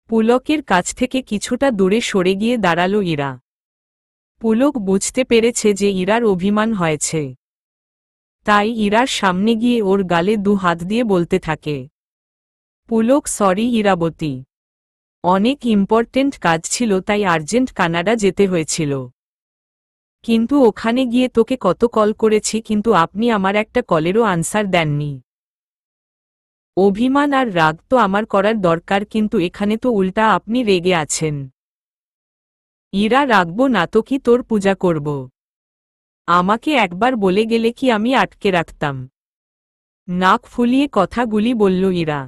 A: পুলকের কাছ থেকে কিছুটা দূরে সরে গিয়ে দাঁড়ালো ইরা। পুলক বুঝতে পেরেছে যে ইরার অভিমান হয়েছে, তাই ইরার সামনে গিয়ে ওর গালে 2 হাত দিয়ে বলতে থাকে, পুলক সরি ইরাবতী, অনেক ইম্পর্টেন্ট কাজ ছিল তাই আর্জেন্ট কানাডা যেতে হয়েছিল। কিন্তু ওখানে গিয়ে তোকে কত কল করেছি, কিন্তু আপনি আমার একটা কলেরও আনসার দেননি। অভিমান আর রাগ তো আমার করার দরকার, কিন্তু এখানে তো উল্টা আপনি রেগে আছেন। ইরা, রাগবো না তো কি তোর পূজা করব? আমাকে একবার বলে গেলে কি আমি আটকে রাখতাম? নাক ফুলিয়ে কথাগুলি বলল ইরা।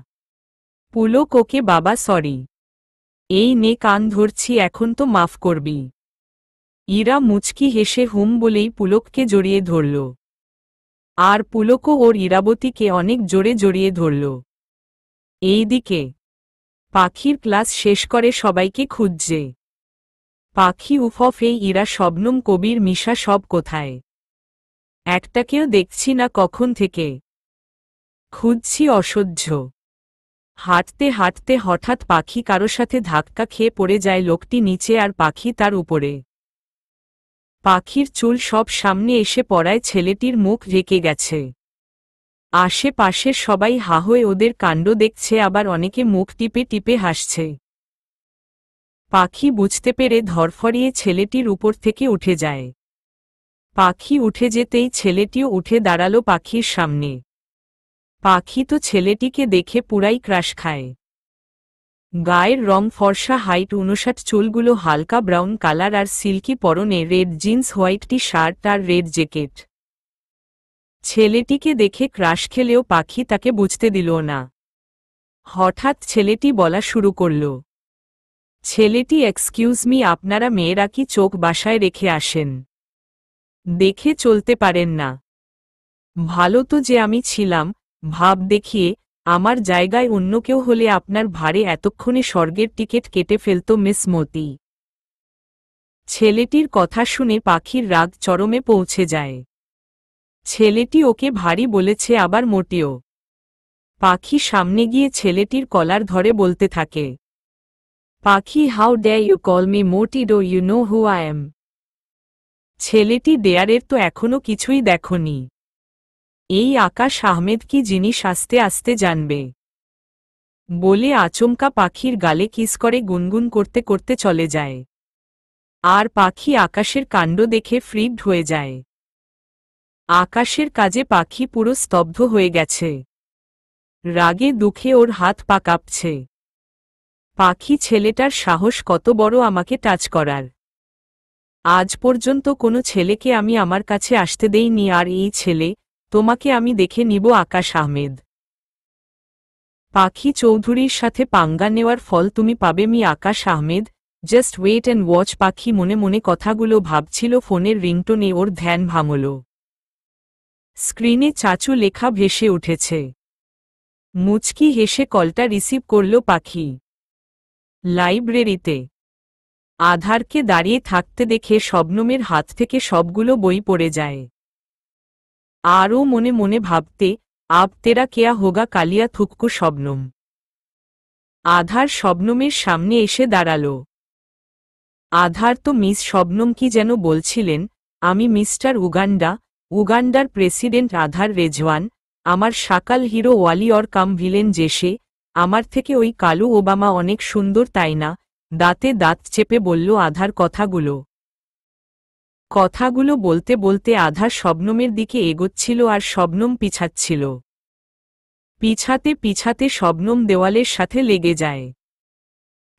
A: পুলক, ওকে বাবা সরি, এই নে কান ধরছি, এখন তো মাফ করবি। ইরা মুচকি হেসে হুম বলেই পুলককে জড়িয়ে ধরল, আর পুলকও ওর ইরাবতীকে অনেক জোরে জড়িয়ে ধরল। এইদিকে পাখির ক্লাস শেষ করে সবাইকে খুঁজছে। পাখি, উফফ, এই ইরা, শবনম, কবির, মিশা সব কোথায়? একটাকেও দেখছি না কখন থেকে। খুঁজছি অসহ্য। হাঁটতে হাঁটতে হঠাৎ পাখি কারো সাথে ধাক্কা খেয়ে পড়ে যায়। লোকটি নিচে আর পাখি তার উপরে। পাখির চুল সব সামনে এসে পড়ায় ছেলেটির মুখ ঢেকে গেছে। আশেপাশের সবাই হা হয়ে ওদের কাণ্ড দেখছে, আবার অনেকে মুখ টিপে টিপে হাসছে। পাখি বুঝতে পেরে ধরফরিয়ে ছেলেটির উপর থেকে উঠে যায়। পাখি উঠে যেতেই ছেলেটিও উঠে দাঁড়ালো পাখির সামনে। পাখি তো ছেলেটিকে দেখে পুরাই ক্রাশ খায়। গায়ের রং ফর্সা, হাইট 59, চুলগুলো হালকা ব্রাউন কালার আর সিল্কি, পরনে red jeans, white T shirt আর রেড জ্যাকেট। ছেলেটিকে দেখে ক্রাশ খেলেও পাখি তাকে বুঝতে দিল না। হঠাৎ ছেলেটি বলা শুরু করল, ছেলেটি, এক্সকিউজ মি, আপনারা মেয়েরা কি চোখ বাসায় রেখে আসেন? দেখে চলতে পারেন না? ভালো তো যে আমি ছিলাম, ভাব দেখিয়ে। আমার জায়গায় অন্য কেউ হলে আপনার ভারে এতক্ষণে স্বর্গের টিকিট কেটে ফেলত মিস মতি। ছেলেটির কথা শুনে পাখির রাগ চরমে পৌঁছে যায়। ছেলেটি ওকে ভারী বলেছে আবার মোটিও। পাখি সামনে গিয়ে ছেলেটির কলার ধরে বলতে থাকে, Pakhi, how dare you call me মোটি, do you know who I am? ছেলেটি, ডেয়ারের তো এখনো কিছুই দেখনি। এই আকাশ আহমেদ কি জিনিস আস্তে আস্তে জানবে, বলে আচমকা পাখির গালে কিস করে গুনগুন করতে করতে চলে যায়। আর পাখি আকাশের কাণ্ড দেখে ফ্রিকড হয়ে যায়। আকাশের কাজে পাখি পুরো স্তব্ধ হয়ে গেছে। রাগে দুঃখে ওর হাত পা কাঁপছে। পাখি, ছেলেটার সাহস কত বড় আমাকে টাচ করার! আজ পর্যন্ত কোনো ছেলেকে আমি আমার কাছে আসতে দেইনি, আর এই ছেলে, তোমাকে আমি দেখে নিব আকাশ আহমেদ। পাখি চৌধুরীর সাথে পাঙ্গা নেওয়ার ফল তুমি পাবে মি Akash Ahmed, just wait and watch. Pakhi মনে মনে কথাগুলো ভাবছিল। ফোনের রিংটোনে ওর ধ্যান ভাঙল। স্ক্রিনে চাচু লেখা ভেসে উঠেছে। মুচকি হেসে কলটা রিসিভ করল পাখি। লাইব্রেরিতে আধারকে দাঁড়িয়ে থাকতে দেখে শবনমের হাত থেকে সবগুলো বই পড়ে যায়। আরও মনে মনে ভাবতে, আব তেরা কেয়া হোগা কালিয়া থুককু শবনম। আধার শবনমের সামনে এসে দাঁড়াল। আধার তো মিস শবনম কি যেন বলছিলেন, আমি মিস্টার উগান্ডার প্রেসিডেন্ট আধার রেজওয়ান, আমার সাকাল হিরো ওয়ালিয়র কাম ভিলেন জেসে, আমার থেকে ওই কালু ওবামা অনেক সুন্দর তাই না? দাঁতে দাঁত চেপে বলল আধার কথাগুলো বলতে বলতে আধার শবনমের দিকে এগোচ্ছিল আর শবনম পিছাচ্ছিল। পিছাতে পিছাতে শবনম দেওয়ালের সাথে লেগে যায়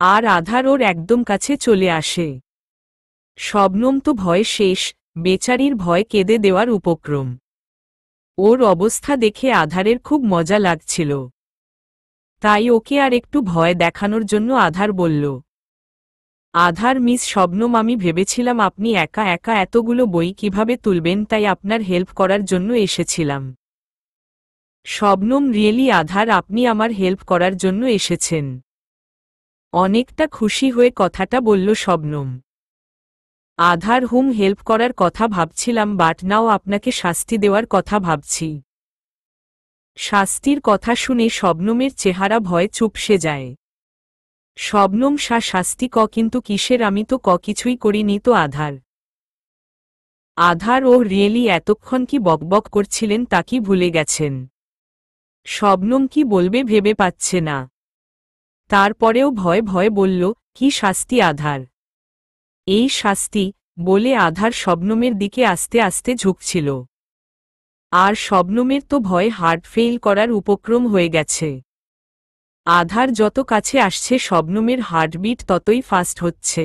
A: আর আধার ওর একদম কাছে চলে আসে। শবনম তো ভয়ে শেষ, বেচারির ভয় কেঁদে দেওয়ার উপক্রম। ওর অবস্থা দেখে আধারের খুব মজা লাগছিল, তাই ওকে আর একটু ভয় দেখানোর জন্য আধার বলল, আধার মিস শবনম, আমি ভেবেছিলাম আপনি একা একা এতগুলো বই কিভাবে তুলবেন, তাই আপনার হেল্প করার জন্য এসেছিলাম। শবনম, রিয়েলি আধার, আপনি আমার হেল্প করার জন্য এসেছেন? অনেকটা খুশি হয়ে কথাটা বলল শবনম। আধার, হেল্প করার কথা ভাবছিলাম, বাট নাও আপনাকে শাস্তি দেওয়ার কথা ভাবছি। শাস্তির কথা শুনে শবনমের চেহারা ভয়ে চুপসে যায়। শবনম, শাস্তি কিন্তু কিসের? আমি তো কিছুই করিনি তো আধার। আধার, ও রিয়েলি এতক্ষণ কি বকবক করছিলেন তা কি ভুলে গেছেন? শবনম কি বলবে ভেবে পাচ্ছে না, তারপরেও ভয়ে ভয়ে বলল, কি শাস্তি আধার? এই শাস্তি, বলে আধার শবনমের দিকে আস্তে আস্তে ঝুঁকছিল। আর শবনমের তো ভয়ে হার্ট ফেইল করার উপক্রম হয়ে গেছে। আধার যত কাছে আসছে শবনমের হার্টবিট ততই ফাস্ট হচ্ছে।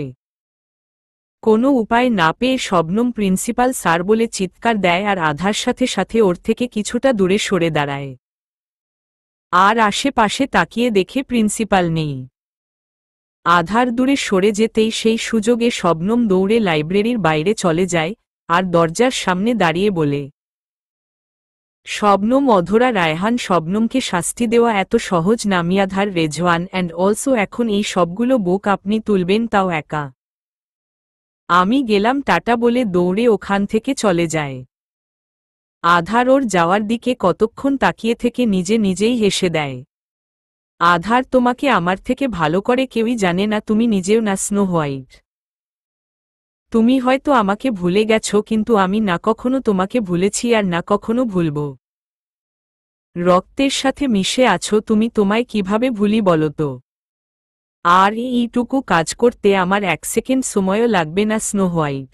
A: কোনো উপায় না পেয়ে শবনম প্রিন্সিপাল স্যার বলে চিৎকার দেয় আর আধার সাথে সাথে ওর থেকে কিছুটা দূরে সরে দাঁড়ায়। আর আশেপাশে তাকিয়ে দেখে প্রিন্সিপাল নেই। আধার দূরে সরে যেতেই সেই সুযোগে শবনম দৌড়ে লাইব্রেরির বাইরে চলে যায় আর দরজার সামনে দাঁড়িয়ে বলে, শবনম, অধরা রায়হান, শবনমকে শাস্তি দেওয়া এত সহজ না আধার রেজওয়ান, অ্যান্ড অলসো এখন এই সবগুলো বুক আপনি তুলবেন, তাও একা? আমি গেলাম টাটা বলে দৌড়ে ওখান থেকে চলে যায়। আধার ওর যাওয়ার দিকে কতক্ষণ তাকিয়ে থেকে নিজে নিজেই হেসে দেয়। আধার, তোমাকে আমার থেকে ভালো করে কেউই জানে না, তুমি নিজেও না স্নো হোয়াইট। তুমি হয়তো আমাকে ভুলে গেছো, কিন্তু আমি না কখনো তোমাকে ভুলেছি আর না কখনো ভুলব। রক্তের সাথে মিশে আছো তুমি, তোমায় কিভাবে ভুলি বলো তো? আর এইটুকু কাজ করতে আমার 1 সেকেন্ড সময়ও লাগবে না স্নো হোয়াইট।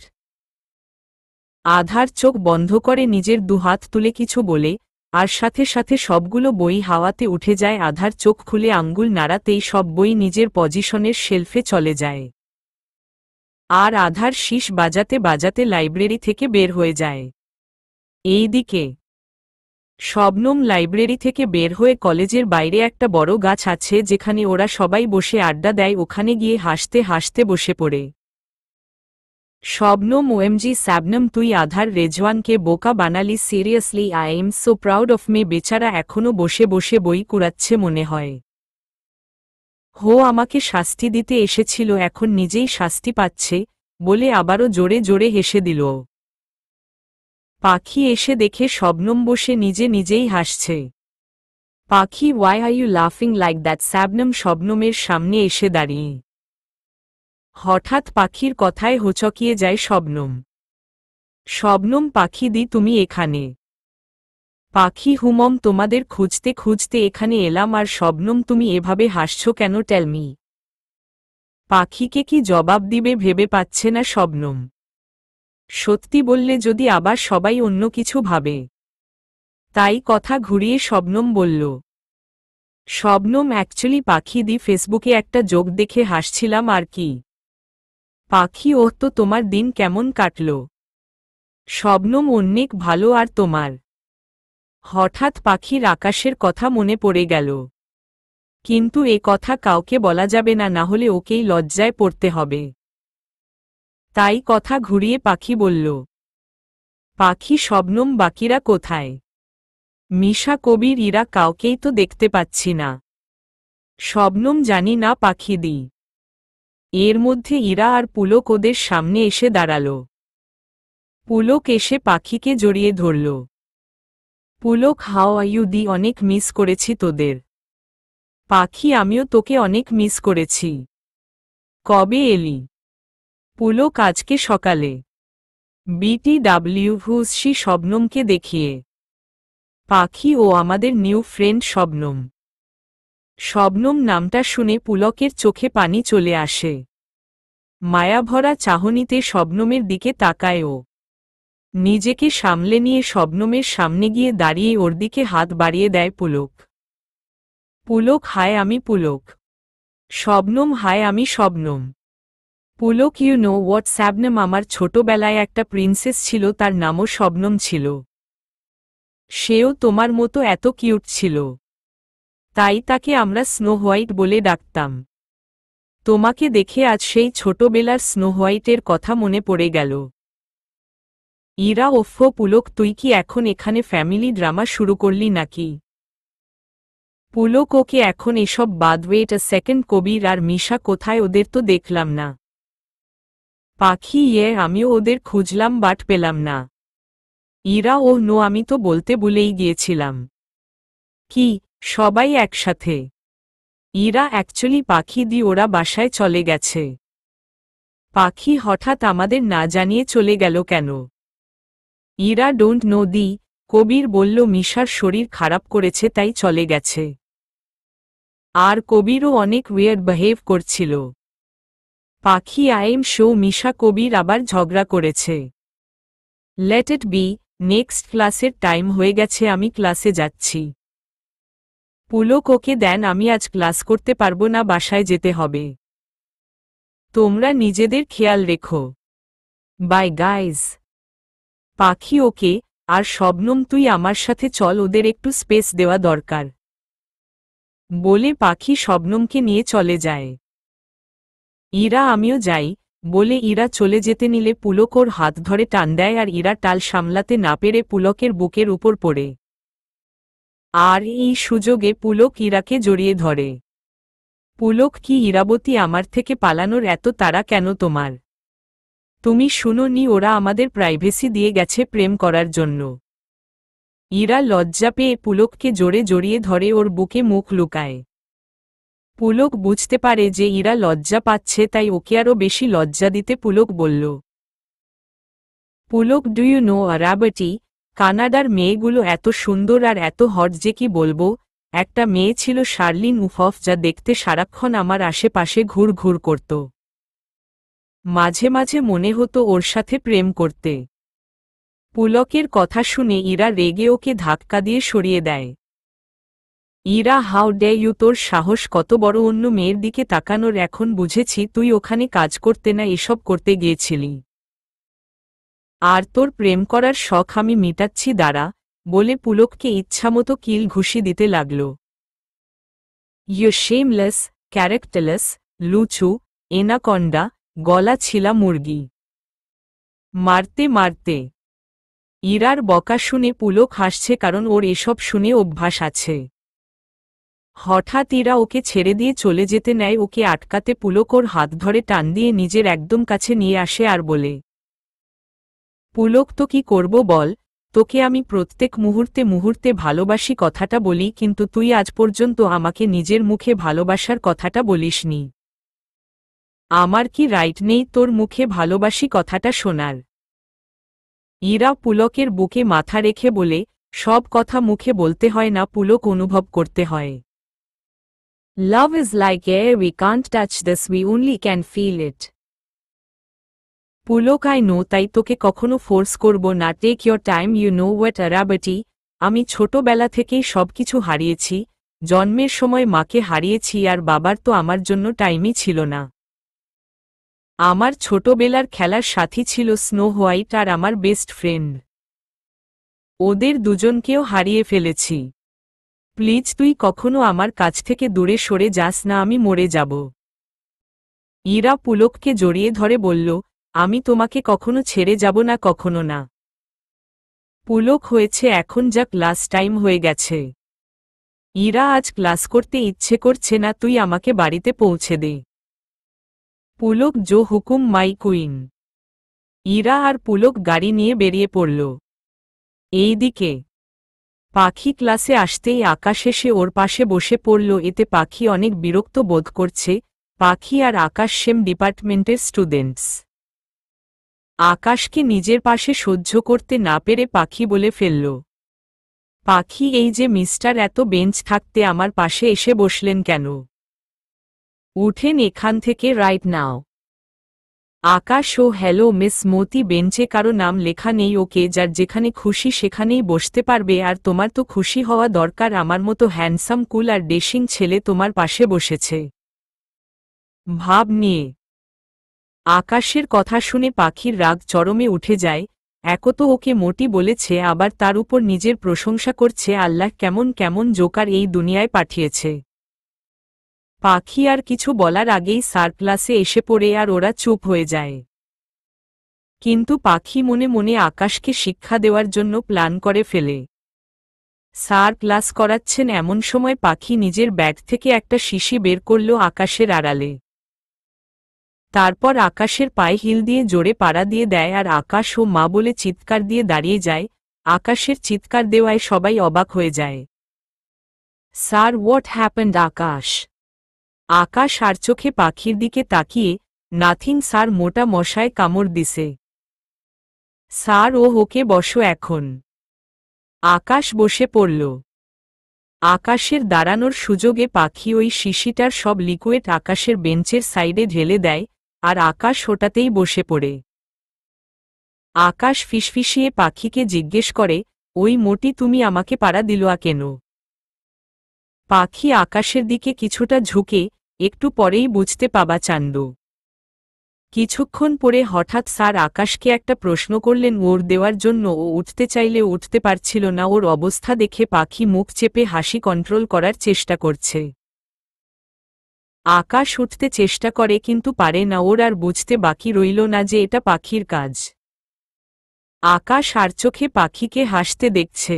A: আধার চোখ বন্ধ করে নিজের দুহাত তুলে কিছু বলে, আর সাথে সাথে সবগুলো বই হাওয়াতে উঠে যায়। আধার চোখ খুলে আঙ্গুল নাড়াতেই সব বই নিজের পজিশনের শেলফে চলে যায়। আর আধার শীষ বাজাতে বাজাতে লাইব্রেরি থেকে বের হয়ে যায়। এইদিকে শবনম লাইব্রেরি থেকে বের হয়ে কলেজের বাইরে একটা বড় গাছ আছে যেখানে ওরা সবাই বসে আড্ডা দেয়, ওখানে গিয়ে হাসতে হাসতে বসে পড়ে। শবনম, ওএমজি স্যাবনম, তুই আধার রেজওয়ানকে বোকা বানালি, seriously I am so proud of me. বেচারা এখনো বসে বসে বই কুড়াচ্ছে মনে হয়। আমাকে শাস্তি দিতে এসেছিল, এখন নিজেই শাস্তি পাচ্ছে, বলে আবারও জোরে জোরে হেসে দিল। পাখি এসে দেখে শবনম বসে নিজে নিজেই হাসছে। পাখি, ওয়াই আর ইউ লাফিং লাইক দ্যাট? স্যাবনম শবনমের সামনে এসে দাঁড়িয়ে। হঠাৎ পাখির কথায় হোঁচকিয়ে যায় শবনম। শবনম, পাখি দি, তুমি এখানে? পাখি, হুমম, তোমাদের খুঁজতে খুঁজতে এখানে এলাম। আর শবনম, তুমি এভাবে হাসছো কেন? টেলমি। পাখিকে কি জবাব দিবে ভেবে পাচ্ছে না শবনম। সত্যি বললে যদি আবার সবাই অন্য কিছু ভাবে। তাই কথা ঘুরিয়ে শবনম বলল, শবনম, অ্যাকচুয়ালি পাখি দি, ফেসবুকে একটা জোক দেখে হাসছিলাম আর কি। পাখি, ওহ, তো তোমার দিন কেমন কাটল? শবনম, অনেক ভালো। আর তোমার? হঠাৎ পাখির আকাশের কথা মনে পড়ে গেল। কিন্তু এ কথা কাউকে বলা যাবে না, না হলে ওকেই লজ্জায় পড়তে হবে। তাই কথা ঘুরিয়ে পাখি বলল, পাখি, শবনম, বাকিরা কোথায়? মিশা, কবির, ইরা, কাউকেই তো দেখতে পাচ্ছি না। শবনম, জানি না পাখি দি। এর মধ্যে ইরা আর পুলক ওদের সামনে এসে দাঁড়াল। পুলক এসে পাখিকে জড়িয়ে ধরল। পুলক, হাউ আর ইউ দি? অনেক মিস করেছি তোদের। পাখি আমিও তোকে অনেক মিস করেছি। কবে এলি? পুলক আজকে সকালে। BTW শবনমকে দেখিয়ে। পাখি ও আমাদের নিউ ফ্রেন্ড শবনম। শবনম নামটা শুনে পুলকের চোখে পানি চলে আসে। মায়াভরা চাহনিতে শবনমের দিকে তাকায় ও। নিজেকে সামলে নিয়ে শবনমের সামনে গিয়ে দাঁড়িয়ে ওর দিকে হাত বাড়িয়ে দেয় পুলক। পুলক হায় আমি পুলক। শবনম হায় আমি Shabnam. Pulak you know what Shabnam আমার ছোটবেলায় একটা প্রিন্সেস ছিল, তার নামও শবনম ছিল। সেও তোমার মতো এত কিউট ছিল। তাই তাকে আমরা স্নো হোয়াইট বলে ডাকতাম। তোমাকে দেখে আজ সেই ছোটবেলার স্নো হোয়াইটের কথা মনে পড়ে গেল। ইরা ওফ পুলক, তুই কি এখন এখানে ফ্যামিলি ড্রামা শুরু করলি নাকি? পুলক ওকে এখন এসব বাদ, ওয়েট আ সেকেন্ড, কবির আর মিশা কোথায়? ওদের তো দেখলাম না। পাখি আমিও ওদের খুঁজলাম বাট পেলাম না। ইরা ওহ নো, আমি তো বলতে ভুলেই গিয়েছিলাম। কি সবাই একসাথে? ইরা অ্যাকচুয়ালি পাখি দি ওরা বাসায় চলে গেছে। পাখি হঠাৎ আমাদের না জানিয়ে চলে গেল কেন? ইরা ডোন্ট নো দি, কবির বলল মিশার শরীর খারাপ করেছে তাই চলে গেছে। আর কবিরও অনেক ওয়েয়ার্ড বিহেভ করছিল। পাখি আই এম শো মিশা কবির আবার ঝগড়া করেছে। লেট ইট বি, নেক্সট ক্লাসের টাইম হয়ে গেছে, আমি ক্লাসে যাচ্ছি। পুলক ওকে দেন, আমি আজ ক্লাস করতে পারবো না, বাসায় যেতে হবে। তোমরা নিজেদের খেয়াল রেখো। By guys. পাখি ওকে, আর শবনম তুই আমার সাথে চল, ওদের একটু স্পেস দেওয়া দরকার। বলে পাখি শবনমকে নিয়ে চলে যায়। ইরা আমিও যাই বলে ইরা চলে যেতে নিলে পুলক ওর হাত ধরে টান দেয় আর ইরা টাল সামলাতে না পেরে পুলকের বুকের উপর পড়ে। আর এই সুযোগে পুলক ইরাকে জড়িয়ে ধরে। পুলক কি ইরাবতী, আমার থেকে পালানোর এত তাড়া কেন তোমার? তুমি শুনোনি ওরা আমাদের প্রাইভেসি দিয়ে গেছে প্রেম করার জন্য? ইরা লজ্জা পেয়ে পুলককে জোরে জড়িয়ে ধরে, ওর বুকে মুখ লুকায়। পুলক বুঝতে পারে যে ইরা লজ্জা পাচ্ছে, তাই ওকে আরও বেশি লজ্জা দিতে পুলক বলল, পুলক ডু ইউ নো আরাবতী, কানাডার মেয়েগুলো এত সুন্দর আর এত হট যে কি বলবো। একটা মেয়ে ছিল শার্লিন উফফ, যা দেখতে সারাক্ষণ আমার আশেপাশে ঘুর ঘুর করত। মাঝে মাঝে মনে হতো ওর সাথে প্রেম করতে। পুলকের কথা শুনে ইরা রেগে ওকে ধাক্কা দিয়ে সরিয়ে দেয়। ইরা হাউ ডে ইউ, তোর সাহস কত বড় অন্য মেয়ের দিকে তাকানোর? এখন বুঝেছি তুই ওখানে কাজ করতে না এসব করতে গিয়েছিলি। আর তোর প্রেম করার শখ আমি মিটাচ্ছি দাঁড়া, বলে পুলককে ইচ্ছামতো কিল ঘুষি দিতে লাগল। ইউ শেমলেস, ক্যারেক্টারলেস, লুচু, এনাকন্ডা, গলা ছিলা মুরগি। মারতে মারতে। ইরার বকা শুনে পুলক হাসছে, কারণ ওর এসব শুনে অভ্যাস আছে। হঠাৎ ইরা ওকে ছেড়ে দিয়ে চলে যেতে নেয়, ওকে আটকাতে পুলক ওর হাত ধরে টান দিয়ে নিজের একদম কাছে নিয়ে আসে আর বলে, পুলক তো কি করব বল, তোকে আমি প্রত্যেক মুহূর্তে মুহূর্তে ভালোবাসি কথাটা বলি, কিন্তু তুই আজ পর্যন্ত আমাকে নিজের মুখে ভালোবাসার কথাটা বলিসনি। আমার কি রাইট নেই তোর মুখে ভালোবাসি কথাটা শোনার? ইরা পুলকের বুকে মাথা রেখে বলে, সব কথা মুখে বলতে হয় না পুলক, অনুভব করতে হয়। Love is like air, we can't touch this, we only can feel it. Pulak I know, তাই তোকে কখনো ফোর্স করব না, take your time, you know what Arabati, আমি ছোটবেলা থেকেই সবকিছু হারিয়েছি। জন্মের সময় মাকে হারিয়েছি, আর বাবার তো আমার জন্য টাইমই ছিল না। আমার ছোটবেলার খেলার সাথী ছিল স্নো হোয়াইট আর আমার বেস্ট ফ্রেন্ড। ওদের দুজনকেও হারিয়ে ফেলেছি। প্লিজ তুই কখনো আমার কাছ থেকে দূরে সরে যাস না, আমি মরে যাব। ইরা পুলককে জড়িয়ে ধরে বলল, আমি তোমাকে কখনো ছেড়ে যাব না, কখনো না। পুলক হয়েছে এখন যা, ক্লাস টাইম হয়ে গেছে। ইরা আজ ক্লাস করতে ইচ্ছে করছে না, তুই আমাকে বাড়িতে পৌঁছে দে। পুলক জো হুকুম মাই কুইন। ইরা আর পুলক গাড়ি নিয়ে বেরিয়ে পড়ল। এইদিকে পাখি ক্লাসে আসতেই আকাশ এসে ওর পাশে বসে পড়ল। এতে পাখি অনেক বিরক্ত বোধ করছে। পাখি আর আকাশ সেম ডিপার্টমেন্টের স্টুডেন্টস। আকাশকে নিজের পাশে সহ্য করতে না পেরে পাখি বলে ফেলল, পাখি, এই যে মিস্টার, এত বেঞ্চ থাকতে আমার পাশে এসে বসলেন কেন? উঠেন এখান থেকে রাইট নাও। আকাশ, ও হ্যালো মিস মতি, বেঞ্চে কারো নাম লেখা নেই। ওকে, যার যেখানে খুশি সেখানেই বসতে পারবে। আর তোমার তো খুশি হওয়া দরকার, আমার মতো হ্যান্ডসাম, কুল আর ডেশিং ছেলে তোমার পাশে বসেছে ভাব নিয়ে। আকাশের কথা শুনে পাখির রাগ চরমে উঠে যায়। একও তো ওকে মোটি বলেছে, আবার তার উপর নিজের প্রশংসা করছে। আল্লাহ, কেমন কেমন জোকার এই দুনিয়ায় পাঠিয়েছে। পাখি আর কিছু বলার আগেই স্যার ক্লাসে এসে পড়ে আর ওরা চুপ হয়ে যায়। কিন্তু পাখি মনে মনে আকাশকে শিক্ষা দেওয়ার জন্য প্ল্যান করে ফেলে। স্যার ক্লাস করাচ্ছেন, এমন সময় পাখি নিজের ব্যাগ থেকে একটা শিশি বের করল আকাশের আড়ালে। তারপর আকাশের পায়ে হিল দিয়ে জোরে পাড়া দিয়ে দেয় আর আকাশ ও মা বলে চিৎকার দিয়ে দাঁড়িয়ে যায়। আকাশের চিৎকার দেওয়ায় সবাই অবাক হয়ে যায়। Sir, what happened? আকাশ আর চোখে পাখির দিকে তাকিয়ে, নাথিং স্যার, মোটা মশায় কামড় দিছে। স্যার, ওকে বসো এখন। আকাশ বসে পড়ল। আকাশের দাঁড়ানোর সুযোগে পাখি ওই শিশিটার সব লিকুইড আকাশের বেঞ্চের সাইডে ঢেলে দেয় আর আকাশ ওটাতেই বসে পড়ে। আকাশ ফিসফিসিয়ে পাখিকে জিজ্ঞেস করে, ওই মোটি, তুমি আমাকে পাড়া দিলোয়া কেন? পাখি আকাশের দিকে কিছুটা ঝুঁকে, একটু পরেই বুঝতে পাবা চান্দ। কিছুক্ষণ পরে হঠাৎ স্যার আকাশকে একটা প্রশ্ন করলেন ওর দেওয়ার জন্য। ও উঠতে চাইলে উঠতে পারছিল না। ওর অবস্থা দেখে পাখি মুখ চেপে হাসি কন্ট্রোল করার চেষ্টা করছে। আকাশ উঠতে চেষ্টা করে কিন্তু পারে না। ওর আর বুঝতে বাকি রইল না যে এটা পাখির কাজ। আকাশ আর চোখে পাখিকে হাসতে দেখছে।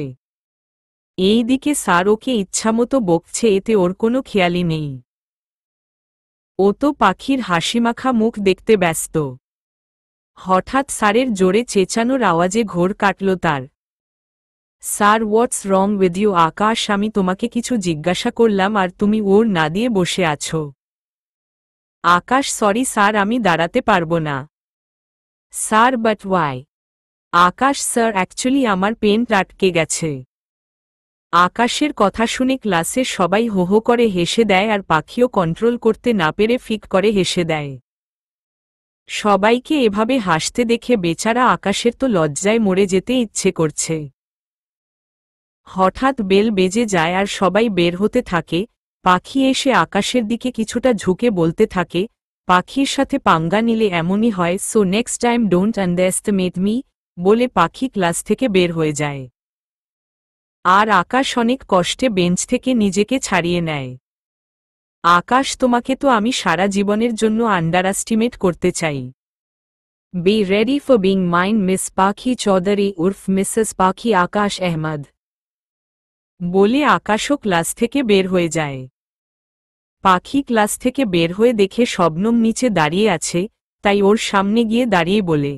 A: এই দিকে স্যার ওকে ইচ্ছামতো বকছে, এতে ওর কোনো খেয়ালই নেই। ও তো পাখির হাসিমাখা মুখ দেখতে ব্যস্ত। হঠাৎ স্যারের জোরে চেঁচানোর আওয়াজে ঘোর কাটল তার। Sir, what's wrong with you? Akash, আমি তোমাকে কিছু জিজ্ঞাসা করলাম আর তুমি ওর না দিয়ে বসে আছো। আকাশ, সরি স্যার, আমি দাঁড়াতে পারবো না। Sir, but why? Akash, sir, actually আমার পেন্ট আটকে গেছে। আকাশের কথা শুনে ক্লাসের সবাই হো হো করে হেসে দেয় আর পাখিও কন্ট্রোল করতে না পেরে ফিক করে হেসে দেয়। সবাইকে এভাবে হাসতে দেখে বেচারা আকাশের তো লজ্জায় মরে যেতে ইচ্ছে করছে। হঠাৎ বেল বেজে যায় আর সবাই বের হতে থাকে। পাখি এসে আকাশের দিকে কিছুটা ঝুঁকে বলতে থাকে, পাখির সাথে পাঙ্গা নিলে এমনই হয়, so next time don't underestimate me, বলে পাখি ক্লাস থেকে বের হয়ে যায়। আর আকাশ অনেক কষ্টে বেঞ্চ থেকে নিজেকে ছাড়িয়ে নেয়। আকাশ, তোমাকে তো আমি সারা জীবনের জন্য আন্ডারএস্টিমেট করতে চাই। Be ready for being mine, miss Pakhi Chowdhury উর্ফ Mrs পাখি আকাশ আহমদ, বলে আকাশও ক্লাস থেকে বের হয়ে যায়। পাখি ক্লাস থেকে বের হয়ে দেখে শবনম নিচে দাঁড়িয়ে আছে, তাই ওর সামনে গিয়ে দাঁড়িয়ে বলে,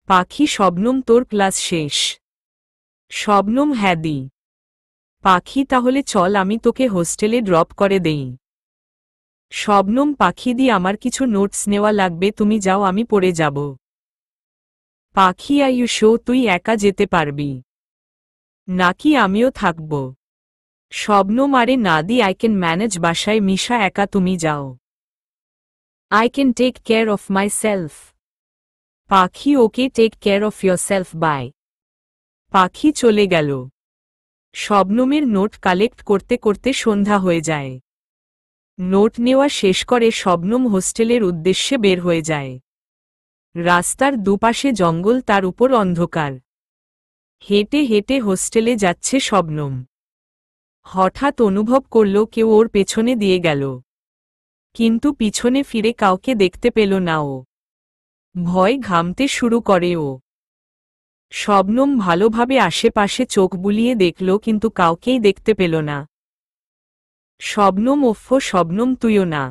A: পাখি, শবনম, তোর ক্লাস শেষ? শবনম, হ্যাঁ দি। পাখি, তাহলে চল আমি তোকে হোস্টেলে ড্রপ করে দেই। শবনম, পাখি দি, আমার কিছু নোটস নেওয়া লাগবে, তুমি যাও, আমি পড়ে যাব। পাখি, আইউ শো, তুই একা যেতে পারবি নাকি আমিও থাকব? শবনম, আরে না দি, আই ক্যান ম্যানেজ, বাসায় মিশা একা, তুমি যাও। I can take care of myself. Pakhi, okay, take care of yourself, bye. Pakhi চলে গেল। শবনমের নোট কালেক্ট করতে করতে সন্ধ্যা হয়ে যায়। নোট নেওয়া শেষ করে শবনম হোস্টেলের উদ্দেশ্যে বের হয়ে যায়। রাস্তার দুপাশে জঙ্গল, তার উপর অন্ধকার। হেঁটে হেঁটে হোস্টেলে যাচ্ছে শবনম। হঠাৎ অনুভব করল কেউ ওর পেছনে দিয়ে গেল, কিন্তু পিছনে ফিরে কাউকে দেখতে পেল না ও। ভয় ঘামতে শুরু করে ও। শবনম ভালোভাবে আশেপাশে চোখ বুলিয়ে দেখল কিন্তু কাউকেই দেখতে পেল না। শবনম, ওফো শবনম, তুইও না?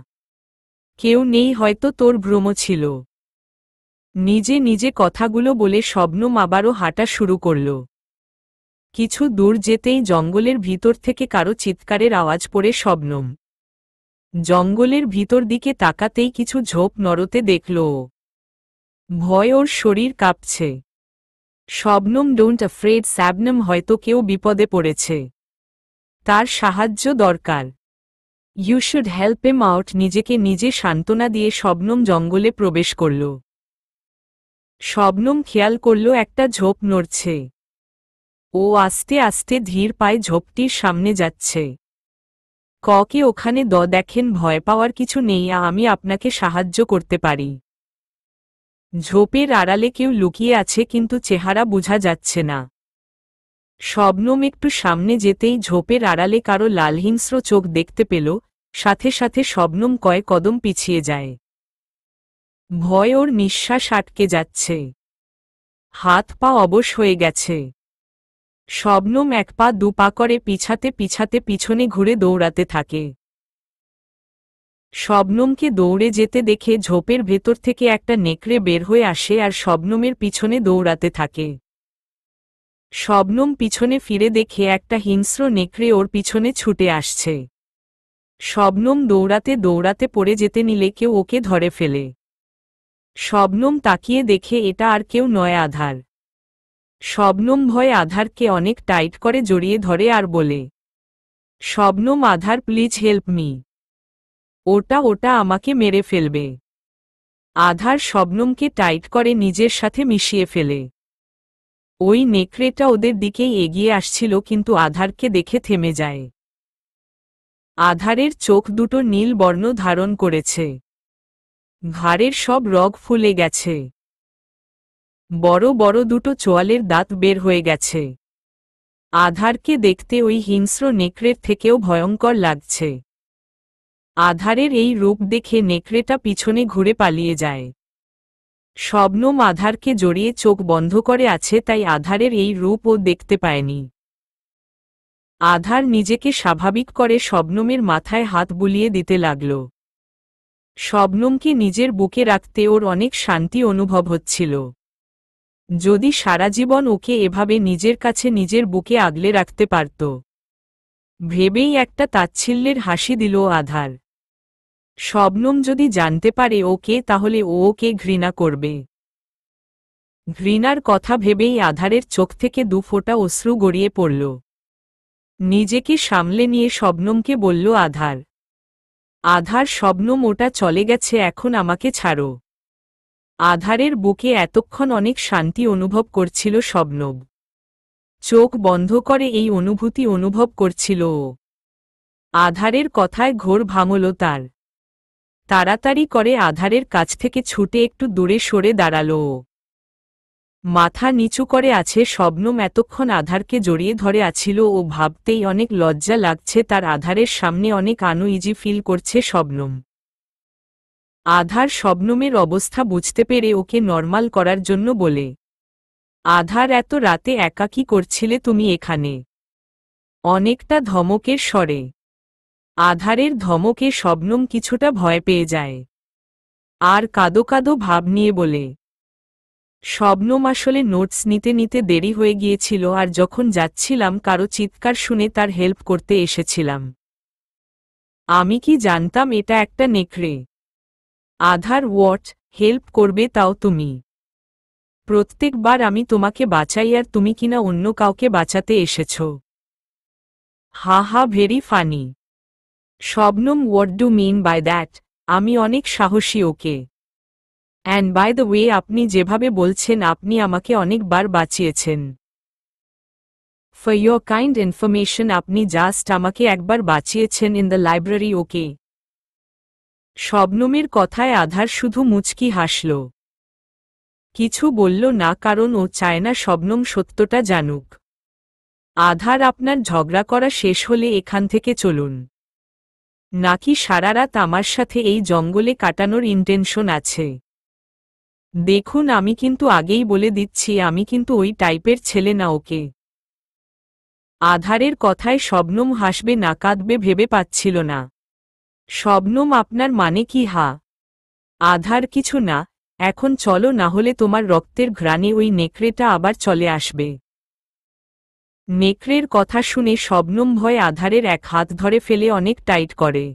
A: কেউ নেই, হয়তো তোর ভ্রম ছিল। নিজে নিজে কথাগুলো বলে শবনম আবারও হাঁটা শুরু করল। কিছু দূর যেতেই জঙ্গলের ভিতর থেকে কারো চিৎকারের আওয়াজ পড়ে শবনম জঙ্গলের ভিতর দিকে তাকাতেই কিছু ঝোপ নড়তে দেখল ও। ভয় ওর শরীর কাঁপছে। শবনম ডোন্ট অ্যাফ্রেড শবনম, হয়তো কেউ বিপদে পড়েছে, তার সাহায্য দরকার। You should help him out. নিজেকে নিজে সান্ত্বনা দিয়ে শবনম জঙ্গলে প্রবেশ করল। শবনম খেয়াল করল একটা ঝোপ নড়ছে। ও আস্তে আস্তে ধীর পায়ে ঝোপটির সামনে যাচ্ছে। কে ওখানে দেখেন, ভয় পাওয়ার কিছু নেই, আমি আপনাকে সাহায্য করতে পারি। ঝোপের আড়ালে কেউ লুকিয়ে আছে কিন্তু চেহারা বোঝা যাচ্ছে না। শবনম একটু সামনে যেতেই ঝোপের আড়ালে কারো লালহিংস্র চোখ দেখতে পেল। সাথে সাথে শবনম কয়েক কদম পিছিয়ে যায়। ভয় ওর নিঃশ্বাস আটকে যাচ্ছে, হাত পা অবশ হয়ে গেছে। শবনম এক পা দু পা করে পিছাতে পিছাতে পিছনে ঘুরে দৌড়াতে থাকে। শবনমকে দৌড়ে যেতে দেখে ঝোপের ভেতর থেকে একটা নেকড়ে বের হয়ে আসে আর শবনমের পিছনে দৌড়াতে থাকে। শবনম পিছনে ফিরে দেখে একটা হিংস্র নেকড়ে ওর পিছনে ছুটে আসছে। শবনম দৌড়াতে দৌড়াতে পড়ে যেতে নিলে কেউ ওকে ধরে ফেলে। শবনম তাকিয়ে দেখে এটা আর কেউ নয়, আধার। শবনম ভয়ে আধারকে অনেক টাইট করে জড়িয়ে ধরে আর বলে, শবনম আধার প্লিজ হেল্প মি, ওটা আমাকে মেরে ফেলবে। আধার শবনমকে টাইট করে নিজের সাথে মিশিয়ে ফেলে। ওই নেকড়েটা ওদের দিকেই এগিয়ে আসছিল কিন্তু আধারকে দেখে থেমে যায়। আধারের চোখ দুটো নীল বর্ণ ধারণ করেছে, ঘাড়ের সব রগ ফুলে গেছে, বড় বড় দুটো চোয়ালের দাঁত বের হয়ে গেছে। আধারকে দেখতে ওই হিংস্র নেকড়ের থেকেও ভয়ঙ্কর লাগছে। আধারের এই রূপ দেখে নেকড়েটা পিছনে ঘুরে পালিয়ে যায়। শবনম আধারকে জড়িয়ে চোখ বন্ধ করে আছে, তাই আধারের এই রূপ ও দেখতে পায়নি। আধার নিজেকে স্বাভাবিক করে শবনমের মাথায় হাত বুলিয়ে দিতে লাগল। শবনমকে নিজের বুকে রাখতে ওর অনেক শান্তি অনুভব হচ্ছিল। যদি সারা জীবন ওকে এভাবে নিজের কাছে নিজের বুকে আগলে রাখতে পারত, ভেবেই একটা তাচ্ছিল্যের হাসি দিল আধার। শবনম যদি জানতে পারে ওকে, তাহলে ও ওকে ঘৃণা করবে। ঘৃণার কথা ভেবেই আধারের চোখ থেকে দু ফোঁটা অশ্রু গড়িয়ে পড়ল। নিজেকে সামলে নিয়ে শবনমকে বলল আধার। আধার শবনম, ওটা চলে গেছে, এখন আমাকে ছাড়ো। আধারের বুকে এতক্ষণ অনেক শান্তি অনুভব করছিল শবনম। চোখ বন্ধ করে এই অনুভূতি অনুভব করছিল ও। আধারের কথায় ঘোর ভাঙল তার। তাড়াতাড়ি করে আধারের কাছ থেকে ছুটে একটু দূরে সরে দাঁড়াল ও। মাথা নিচু করে আছে শবনম এতক্ষণ আধারকে জড়িয়ে ধরে আছিল ও ভাবতেই অনেক লজ্জা লাগছে তার। আধারের সামনে অনেক আনইজি ফিল করছে শবনম। আধার শবনমের অবস্থা বুঝতে পেরে ওকে নরমাল করার জন্য বলে, আধার এত রাতে একা কি করছিলে তুমি এখানে? অনেকটা ধমকের স্বরে। আধারের ধমকে শবনম কিছুটা ভয় পেয়ে যায় আর কাঁদো কাঁদো ভাব নিয়ে বলে, শবনম আসলে নোটস নিতে নিতে দেরি হয়ে গিয়েছিল আর যখন যাচ্ছিলাম কারো চিৎকার শুনে তার হেল্প করতে এসেছিলাম। আমি কি জানতাম এটা একটা নেকড়ে। আধার হোয়াট, হেল্প করবে তাও তুমি? প্রত্যেকবার আমি তোমাকে বাঁচাই আর তুমি কিনা অন্য কাউকে বাঁচাতে এসেছ। Ha ha, very funny. Shabnam, what do mean by that? আমি অনেক সাহসী okay. And by the way, আপনি যেভাবে বলছেন আপনি আমাকে অনেকবার বাঁচিয়েছেন। ফর ইয়োর কাইন্ড ইনফরমেশন, আপনি জাস্ট আমাকে একবার বাঁচিয়েছেন ইন দ্য লাইব্রেরি, ওকে? শবনমের কথায় আধার শুধু মুচকি হাসল, কিছু বলল না, কারণ ও চায় না শবনম সত্যটা জানুক। আধার, আপনার ঝগড়া করা শেষ হলে এখান থেকে চলুন, নাকি সারা রাত আমার সাথে এই জঙ্গলে কাটানোর ইন্টেনশন আছে? দেখুন, আমি কিন্তু আগেই বলে দিচ্ছি, আমি কিন্তু ওই টাইপের ছেলে না, ওকে? আধারের কথায় শবনম হাসবে না কাঁদবে ভেবে পাচ্ছিল না। শবনম, আপনার মানে কি? হা। আধার, কিছু না, এখন চলো, না হলে তোমার রক্তের ঘ্রাণে ওই নেকড়েটা আবার চলে আসবে। নেকড়ের কথা শুনে শবনম ভয়ে আধারের এক হাত ধরে ফেলে অনেক টাইট করে।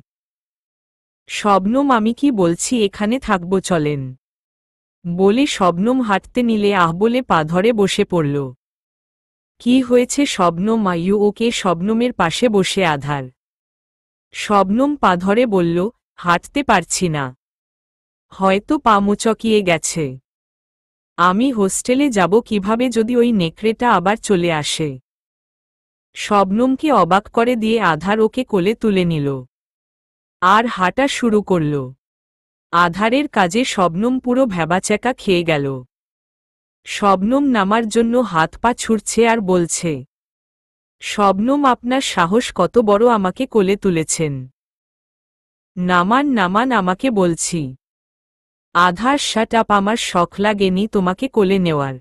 A: শবনম, আমি কি বলছি, এখানে থাকবো, চলেন। বলে শবনম হাঁটতে নিলে আহ বলে পা ধরে বসে পড়ল। কি হয়েছে শবনম, আয়ু ওকে? শবনমের পাশে বসে আধার। শবনম পা ধরে বলল, হাঁটতে পারছি না, হয়তো পা মুচকিয়ে গেছে। আমি হোস্টেলে যাব কিভাবে যদি ওই নেকড়েটা আবার চলে আসে? শবনমকে অবাক করে দিয়ে আধার ওকে কোলে তুলে নিল আর হাঁটা শুরু করল। আধারের কাজে শবনম পুরো ভ্যাবাচ্যাকা খেয়ে গেল। শবনম নামার জন্য হাত পা ছুড়ছে আর বলছে, শবনম, আপনার সাহস কত বড়, আমাকে কোলে তুলেছেন? নামান নামান আমাকে বলছি। আধার, শাট আপ, আমার শখ লাগেনি তোমাকে কোলে নেওয়ার,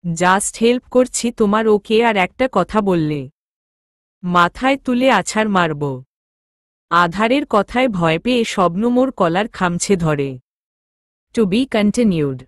A: জাস্ট হেল্প করছি তোমার। ওকে আর একটা কথা বললে মাথায় তুলে আছাড় মারব। আধারের কথায় ভয় পেয়ে শবনম ওর কলার খামছে ধরে। To be continued.